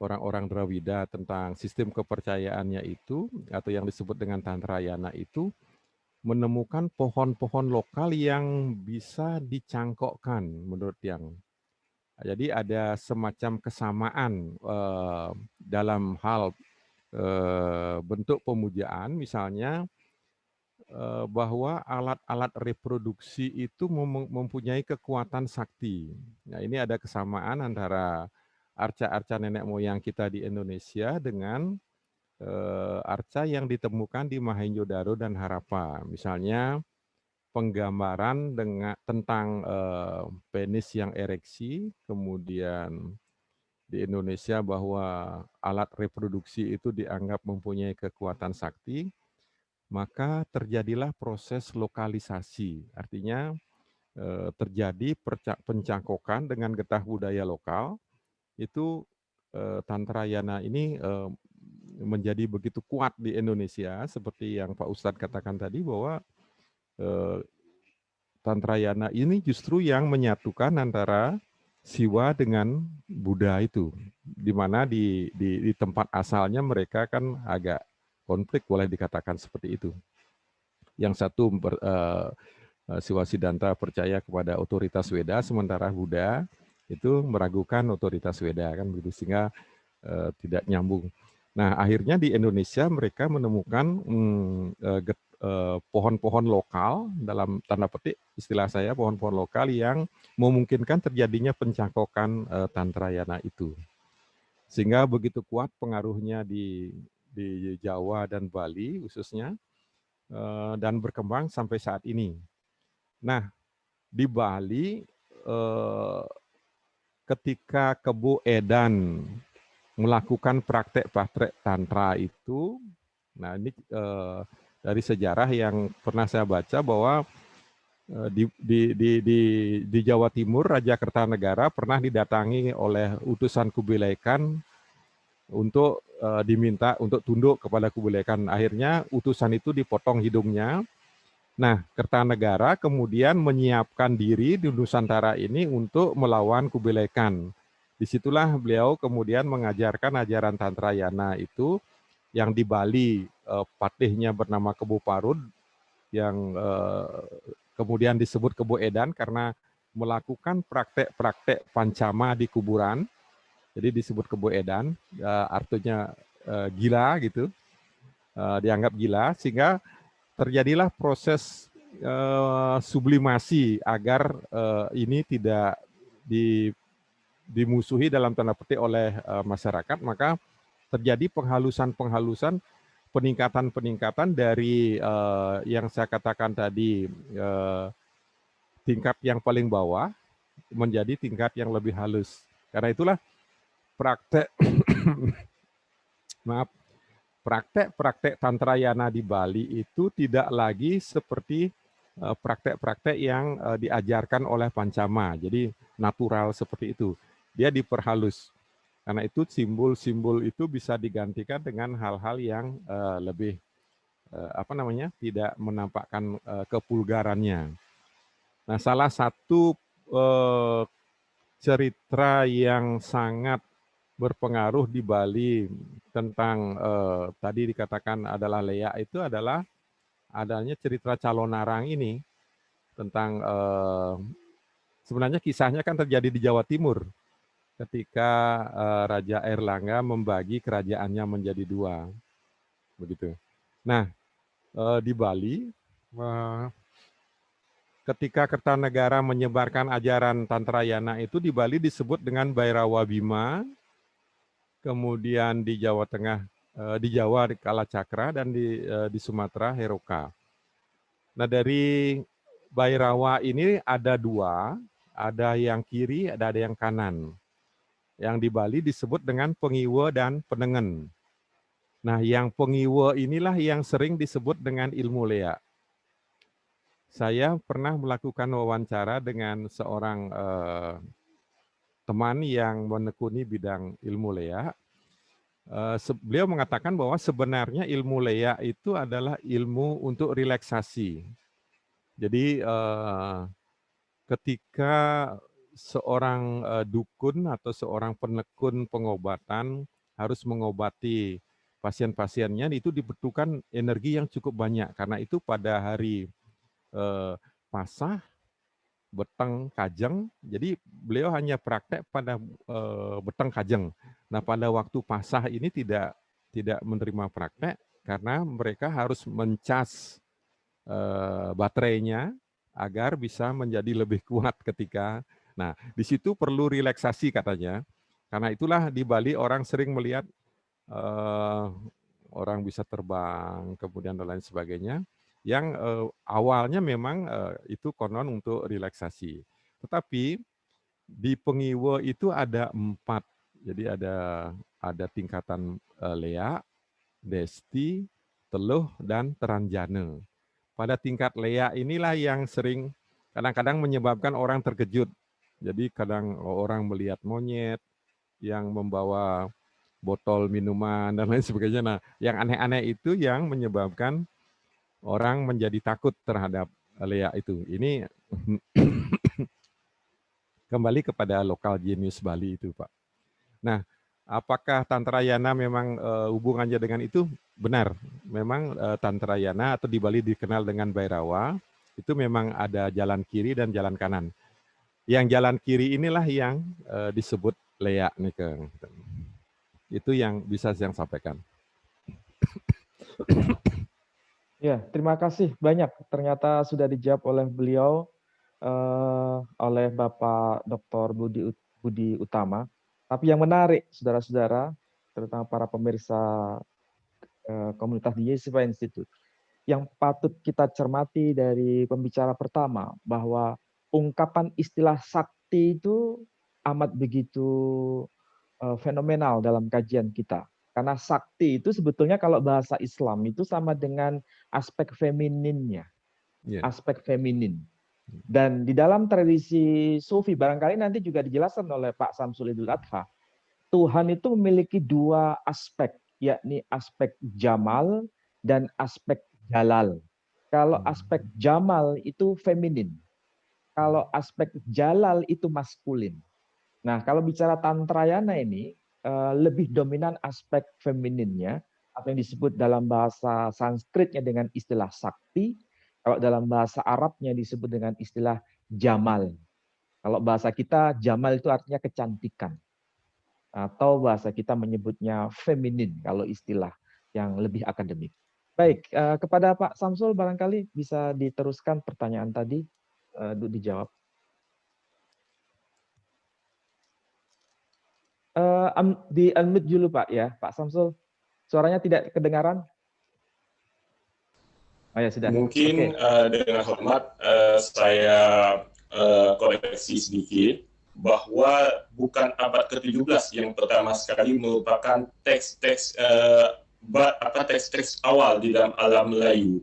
orang-orang Drawida tentang sistem kepercayaannya itu, atau yang disebut dengan Tantrayana itu, menemukan pohon-pohon lokal yang bisa dicangkokkan menurut yang. Jadi ada semacam kesamaan dalam hal bentuk pemujaan, misalnya bahwa alat-alat reproduksi itu mempunyai kekuatan sakti. Nah, ini ada kesamaan antara arca-arca nenek moyang kita di Indonesia dengan arca yang ditemukan di Mohenjo-daro dan Harappa. Misalnya penggambaran tentang penis yang ereksi, kemudian di Indonesia bahwa alat reproduksi itu dianggap mempunyai kekuatan sakti, maka terjadilah proses lokalisasi. Artinya terjadi pencangkokan dengan getah budaya lokal. Itu Tantrayana ini menjadi begitu kuat di Indonesia, seperti yang Pak Ustadz katakan tadi, bahwa Tantrayana ini justru yang menyatukan antara Siwa dengan Buddha itu, di mana di tempat asalnya mereka kan agak konflik, boleh dikatakan seperti itu. Yang satu Siwa Siddhanta percaya kepada otoritas Weda, sementara Buddha itu meragukan otoritas Weda, kan begitu, sehingga tidak nyambung. Nah, akhirnya di Indonesia mereka menemukan pohon-pohon lokal, dalam tanda petik istilah saya, pohon-pohon lokal yang memungkinkan terjadinya pencangkokan Tantrayana itu. Sehingga begitu kuat pengaruhnya di Jawa dan Bali khususnya, dan berkembang sampai saat ini. Nah, di Bali ketika Kebo Edan melakukan praktek-praktek tantra itu, nah ini dari sejarah yang pernah saya baca bahwa di Jawa Timur Raja Kertanegara pernah didatangi oleh utusan Kubilai Khan untuk diminta untuk tunduk kepada Kubilai Khan. Akhirnya utusan itu dipotong hidungnya. Nah, Kertanegara kemudian menyiapkan diri di Nusantara ini untuk melawan Kubilai Khan. Disitulah beliau kemudian mengajarkan ajaran Tantrayana itu, yang di Bali patihnya bernama Kebo Parud, yang kemudian disebut Kebo Edan karena melakukan praktek-praktek pancama di kuburan. Jadi disebut Kebo Edan, artinya gila gitu, dianggap gila, sehingga terjadilah proses sublimasi agar ini tidak dimusuhi dalam tanda petik oleh masyarakat. Maka terjadi penghalusan-penghalusan, peningkatan-peningkatan dari yang saya katakan tadi, tingkat yang paling bawah menjadi tingkat yang lebih halus. Karena itulah praktek praktek Tantrayana di Bali itu tidak lagi seperti praktek-praktek yang diajarkan oleh Pancama, jadi natural seperti itu. Dia diperhalus. Karena itu simbol-simbol itu bisa digantikan dengan hal-hal yang lebih tidak menampakkan kepulgarannya. Nah, salah satu cerita yang sangat berpengaruh di Bali tentang tadi dikatakan adalah leak, itu adalah adanya cerita Calonarang ini tentang sebenarnya kisahnya kan terjadi di Jawa Timur ketika Raja Airlangga membagi kerajaannya menjadi dua, begitu. Nah, di Bali ketika Kertanegara menyebarkan ajaran Tantrayana itu, di Bali disebut dengan Bhairawa Bima, kemudian di Jawa Tengah, di Jawa di Kalacakra, dan di Sumatera Heroka. Nah, dari Bhairawa ini ada dua, ada yang kiri, ada yang kanan. Yang di Bali disebut dengan Pengiwa dan Penengen. Nah, yang Pengiwa inilah yang sering disebut dengan ilmu leak. Saya pernah melakukan wawancara dengan seorang teman yang menekuni bidang ilmu leak. Beliau mengatakan bahwa sebenarnya ilmu leak itu adalah ilmu untuk relaksasi. Jadi ketika seorang dukun atau seorang penekun pengobatan harus mengobati pasien-pasiennya, itu dibutuhkan energi yang cukup banyak. Karena itu pada hari Pasah, Beteng, Kajeng, jadi beliau hanya praktek pada Beteng, Kajeng. Nah, pada waktu Pasah ini tidak menerima praktek karena mereka harus mencas baterainya agar bisa menjadi lebih kuat ketika. Nah, di situ perlu relaksasi katanya. Karena itulah di Bali orang sering melihat orang bisa terbang, kemudian dan lain sebagainya, yang awalnya memang itu konon untuk relaksasi. Tetapi di Pengiwo itu ada 4, jadi ada tingkatan Lea, Desti, Teluh, dan Teranjana. Pada tingkat Lea inilah yang sering kadang-kadang menyebabkan orang terkejut. Jadi kadang orang melihat monyet yang membawa botol minuman dan lain sebagainya. Nah, yang aneh-aneh itu yang menyebabkan orang menjadi takut terhadap Lea itu. Ini kembali kepada lokal genius Bali itu, Pak. Nah, apakah Tantrayana memang hubungannya dengan itu? Benar, memang Tantrayana atau di Bali dikenal dengan Bhairawa, itu memang ada jalan kiri dan jalan kanan. Yang jalan kiri inilah yang disebut Lea nih, Kang. Itu yang bisa saya sampaikan. Ya, terima kasih banyak. Ternyata sudah dijawab oleh beliau, oleh Bapak Dr. Budi Utama. Tapi yang menarik, saudara-saudara, terutama para pemirsa komunitas di Yeshiva Institute, yang patut kita cermati dari pembicara pertama, bahwa ungkapan istilah sakti itu amat begitu fenomenal dalam kajian kita. Karena sakti itu sebetulnya kalau bahasa Islam itu sama dengan aspek femininnya, aspek feminin. Dan di dalam tradisi Sufi, barangkali nanti juga dijelaskan oleh Pak Samsul Idul Adha, Tuhan itu memiliki 2 aspek, yakni aspek Jamal dan aspek Jalal. Kalau aspek Jamal itu feminin, kalau aspek Jalal itu maskulin. Nah, kalau bicara Tantrayana ini, lebih dominan aspek femininnya, apa yang disebut dalam bahasa Sanskritnya dengan istilah sakti, kalau dalam bahasa Arabnya disebut dengan istilah jamal. Kalau bahasa kita, jamal itu artinya kecantikan. Atau bahasa kita menyebutnya feminin, kalau istilah yang lebih akademik. Baik, kepada Pak Samsul barangkali bisa diteruskan pertanyaan tadi, dijawab. Di unmute dulu Pak ya, Pak Samsul. Suaranya tidak kedengaran. Oh ya sudah. Mungkin dengan hormat saya koreksi sedikit bahwa bukan abad ke-17 yang pertama sekali merupakan teks-teks teks-teks awal di dalam alam Melayu.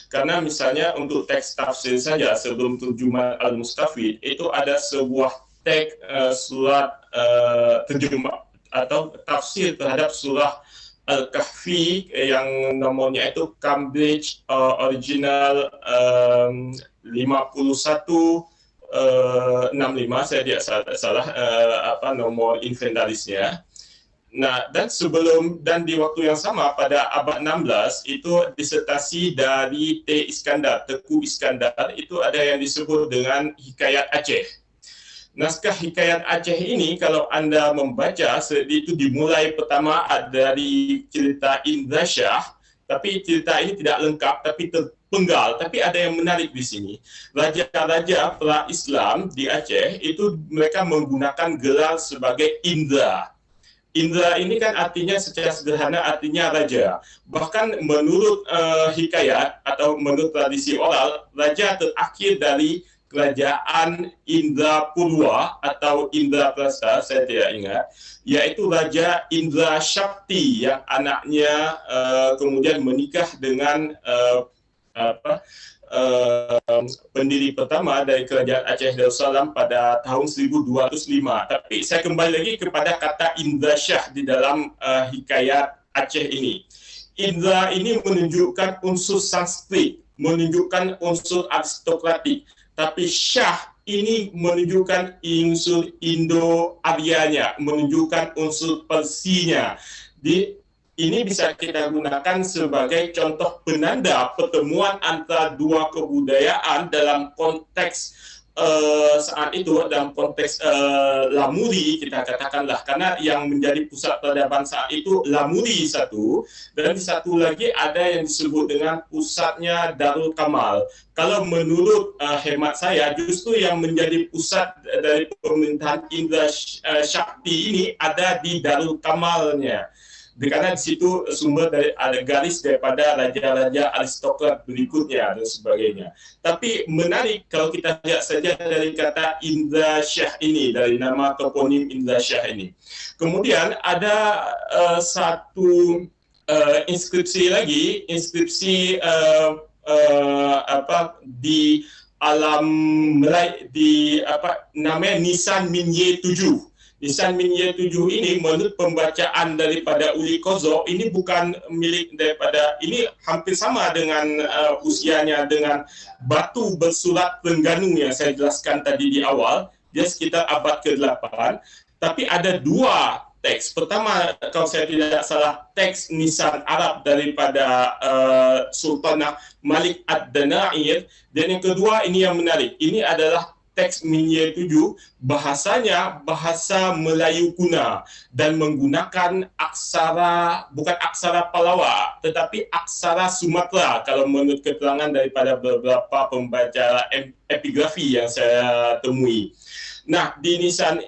Karena misalnya untuk teks tafsir saja sebelum Turjuman Al-Mustafid itu ada sebuah teks surat terjemah atau tafsir terhadap surah Al-Kahfi yang nomornya itu Cambridge Original 5165, saya tidak salah nomor inventarisnya. Nah, dan di waktu yang sama pada abad 16 itu disertasi dari Teku Iskandar itu ada yang disebut dengan Hikayat Aceh. Naskah Hikayat Aceh ini kalau Anda membaca itu dimulai pertama dari cerita Indra Shah, tapi cerita ini tidak lengkap tapi terpenggal, tapi ada yang menarik di sini. Raja-raja pra-Islam di Aceh itu mereka menggunakan gelar sebagai Indra. Indra ini kan artinya secara sederhana artinya raja. Bahkan menurut hikayat atau menurut tradisi oral, raja terakhir dari kerajaan Indra Purwa atau Indra Prasta, saya tidak ingat, yaitu Raja Indra Shakti yang anaknya kemudian menikah dengan pendiri pertama dari kerajaan Aceh Darussalam pada tahun 1205. Tapi saya kembali lagi kepada kata Indra Shah di dalam hikayat Aceh ini. Indra ini menunjukkan unsur Sanskrit, menunjukkan unsur aristokratik. Tapi Syah ini menunjukkan unsur Indo-Aryanya, menunjukkan unsur Persinya. Ini bisa kita gunakan sebagai contoh penanda pertemuan antara dua kebudayaan dalam konteks saat itu dalam konteks Lamuri kita katakanlah, karena yang menjadi pusat peradaban saat itu Lamuri satu, dan satu lagi ada yang disebut dengan pusatnya Darul Kamal. Kalau menurut hemat saya, justru yang menjadi pusat dari pemerintahan Indra Shakti ini ada di Darul Kamalnya. Karena di situ sumber dari ada garis daripada raja-raja aristokrat berikutnya dan sebagainya. Tapi menarik kalau kita lihat saja dari kata Indra Shah ini, dari nama toponim Indra Shah ini. Kemudian ada satu inskripsi lagi, inskripsi di alam Melayu, di namanya Nisan Minye 7. Nisan Minye 7 ini menurut pembacaan daripada Uli Kozo ini bukan milik daripada, ini hampir sama dengan usianya dengan batu bersurat Terengganu yang saya jelaskan tadi di awal, dia sekitar abad ke-8, tapi ada dua teks. Pertama, kalau saya tidak salah, teks Nisan Arab daripada Sultanah Malik Ad-Danair, dan yang kedua ini yang menarik, ini adalah teks Minye 7, bahasanya bahasa Melayu kuna dan menggunakan aksara, bukan aksara Palawa, tetapi aksara Sumatera kalau menurut keterangan daripada beberapa pembaca epigrafi yang saya temui. Nah, di Nisan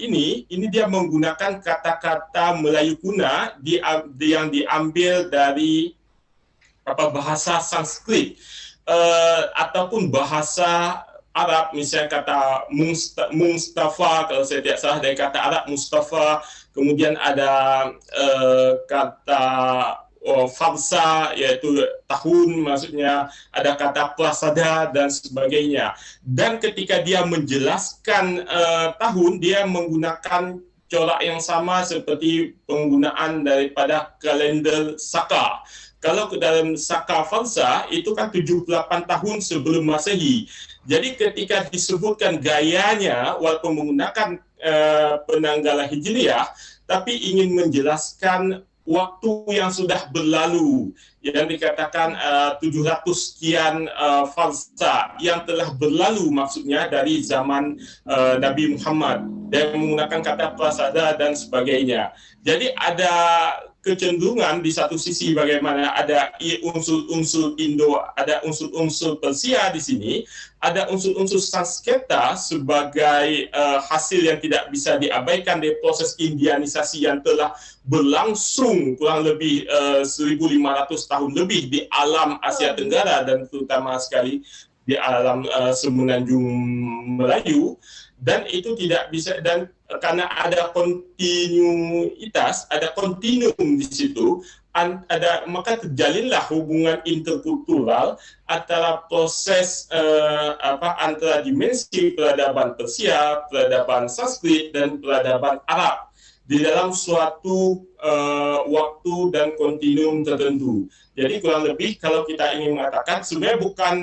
ini dia menggunakan kata-kata Melayu kuna yang diambil dari bahasa Sanskrit ataupun bahasa Arab, misalnya kata Mustafa, kalau saya tidak salah dari kata Arab Mustafa, kemudian ada kata Farsa, yaitu tahun, maksudnya ada kata Prasada dan sebagainya. Dan ketika dia menjelaskan tahun, dia menggunakan corak yang sama seperti penggunaan daripada kalender Saka. Kalau ke dalam Saka Farsa, itu kan 78 tahun sebelum Masehi. Jadi ketika disebutkan gayanya, walaupun menggunakan penanggalan Hijriah, tapi ingin menjelaskan waktu yang sudah berlalu, yang dikatakan 700 sekian farsa yang telah berlalu, maksudnya dari zaman Nabi Muhammad, dan menggunakan kata prasada dan sebagainya. Jadi ada kecenderungan di satu sisi bagaimana ada unsur-unsur Indo, ada unsur-unsur Persia di sini, ada unsur-unsur Sanskerta sebagai hasil yang tidak bisa diabaikan dari proses indianisasi yang telah berlangsung kurang lebih 1.500 tahun lebih di alam Asia Tenggara dan terutama sekali di alam Semenanjung Melayu. Dan itu tidak bisa, dan karena ada kontinuitas, ada kontinum di situ, maka terjalinlah hubungan interkultural antara proses antara dimensi peradaban Persia, peradaban Sanskrit, dan peradaban Arab di dalam suatu waktu dan kontinum tertentu. Jadi kurang lebih kalau kita ingin mengatakan sebenarnya bukan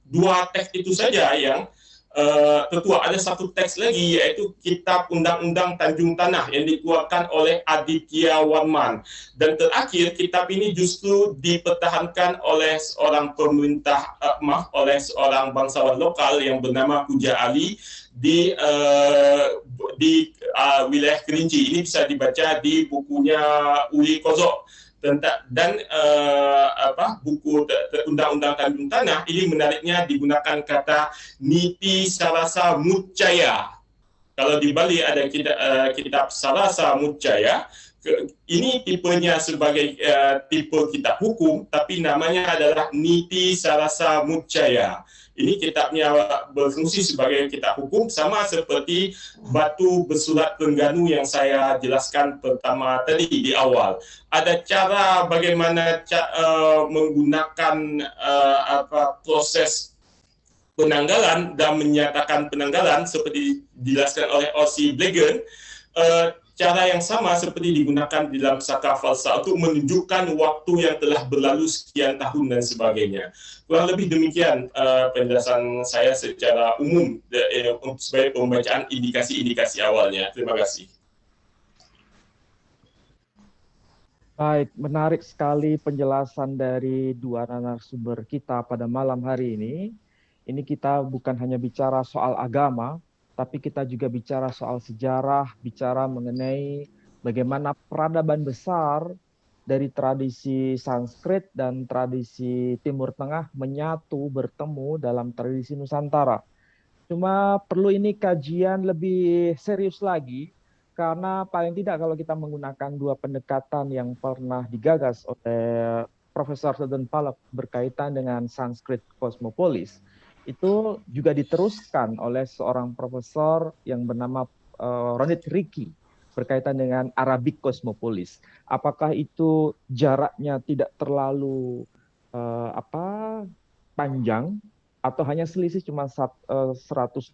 dua teks itu saja yang tertua, ada satu teks lagi yaitu Kitab Undang-Undang Tanjung Tanah yang dikeluarkan oleh Aditya Warman, dan terakhir kitab ini justru dipertahankan oleh seorang pemerintah oleh seorang bangsawan lokal yang bernama Puja Ali di wilayah Kerinci. Ini bisa dibaca di bukunya Uli Kozo. Dan buku Undang-Undang Tanjung Tanah ini menariknya digunakan kata Niti Sarasa Mucaya. Kalau di Bali ada kitab Sarasa Mucaya, ini tipenya sebagai tipe kitab hukum, tapi namanya adalah Niti Sarasa Mucaya. Ini kitabnya berfungsi sebagai kitab hukum, sama seperti batu bersurat Terengganu yang saya jelaskan pertama tadi di awal. Ada cara bagaimana menggunakan proses penanggalan dan menyatakan penanggalan seperti dijelaskan oleh Ossie Blegen. Cara yang sama seperti digunakan di dalam Saka Falsa untuk menunjukkan waktu yang telah berlalu sekian tahun dan sebagainya. Kurang lebih demikian penjelasan saya secara umum sebagai pembacaan indikasi-indikasi awalnya. Terima kasih. Baik, menarik sekali penjelasan dari dua narasumber kita pada malam hari ini. Ini kita bukan hanya bicara soal agama, tapi kita juga bicara soal sejarah, bicara mengenai bagaimana peradaban besar dari tradisi Sanskrit dan tradisi Timur Tengah menyatu, bertemu dalam tradisi Nusantara. Cuma perlu ini kajian lebih serius lagi, karena paling tidak kalau kita menggunakan dua pendekatan yang pernah digagas oleh Profesor Seldon Pollock berkaitan dengan Sanskrit Cosmopolis, itu juga diteruskan oleh seorang profesor yang bernama Ronit Ricci berkaitan dengan Arabic Cosmopolis. Apakah itu jaraknya tidak terlalu panjang, atau hanya selisih cuma 100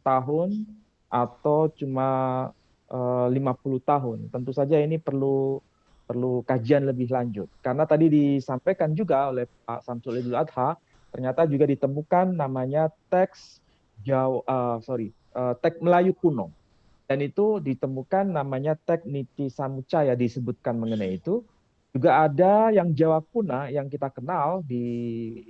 tahun atau cuma 50 tahun? Tentu saja ini perlu kajian lebih lanjut. Karena tadi disampaikan juga oleh Pak Samsul Idul Adha, ternyata juga ditemukan namanya teks teks Melayu kuno. Dan itu ditemukan namanya teks Niti Samucaya, disebutkan mengenai itu. Juga ada yang Jawa kuno yang kita kenal di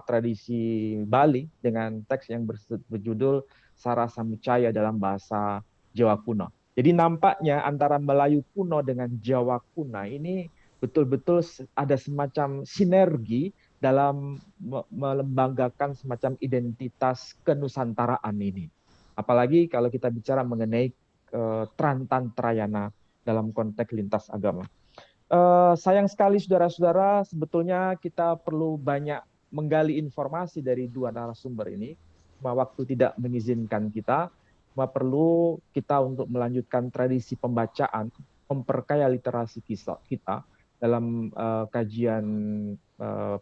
tradisi Bali dengan teks yang berjudul Sara Samucaya dalam bahasa Jawa kuno. Jadi nampaknya antara Melayu kuno dengan Jawa kuno ini betul-betul ada semacam sinergi dalam melembagakan semacam identitas kenusantaraan ini. Apalagi kalau kita bicara mengenai Trantantrayana dalam konteks lintas agama. Sayang sekali saudara-saudara, sebetulnya kita perlu banyak menggali informasi dari dua narasumber ini. Waktu tidak mengizinkan kita, perlu kita untuk melanjutkan tradisi pembacaan, memperkaya literasi kita dalam kajian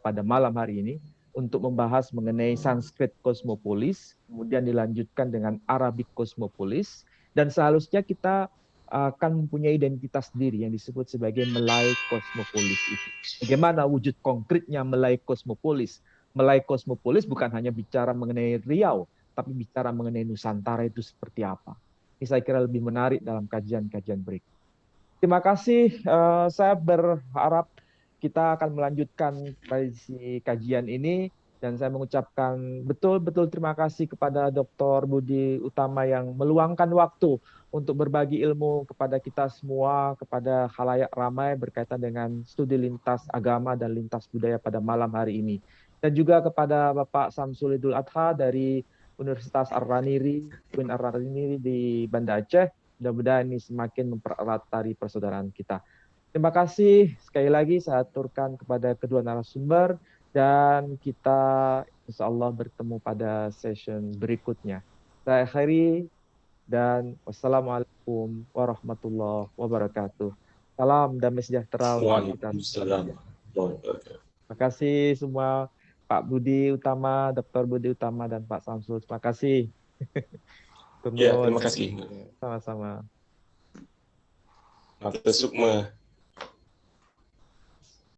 pada malam hari ini untuk membahas mengenai Sanskrit Cosmopolis, kemudian dilanjutkan dengan Arabic Cosmopolis, dan seharusnya kita akan mempunyai identitas sendiri yang disebut sebagai Malay Cosmopolis itu. Bagaimana wujud konkretnya Malay Cosmopolis? Malay Cosmopolis bukan hanya bicara mengenai Riau, tapi bicara mengenai Nusantara itu seperti apa. Ini saya kira lebih menarik dalam kajian-kajian berikut. Terima kasih. Saya berharap kita akan melanjutkan tradisi kajian ini, dan saya mengucapkan betul-betul terima kasih kepada Dr. Budi Utama yang meluangkan waktu untuk berbagi ilmu kepada kita semua, kepada khalayak ramai berkaitan dengan studi lintas agama dan lintas budaya pada malam hari ini. Dan juga kepada Bapak Samsul Idul Adha dari Universitas Ar-Raniri, UIN Ar-Raniri di Banda Aceh. Mudah-mudahan ini semakin mempererat tali persaudaraan kita. Terima kasih sekali lagi saya aturkan kepada kedua narasumber, dan kita insya Allah bertemu pada session berikutnya. Saya akhiri, dan wassalamualaikum warahmatullahi wabarakatuh. Salam damai sejahtera untuk kita. Terima kasih semua, Pak Budi Utama, Dr. Budi Utama, dan Pak Samsul. Terima kasih. Ya, terima kasih. Sama-sama. Matur sukma.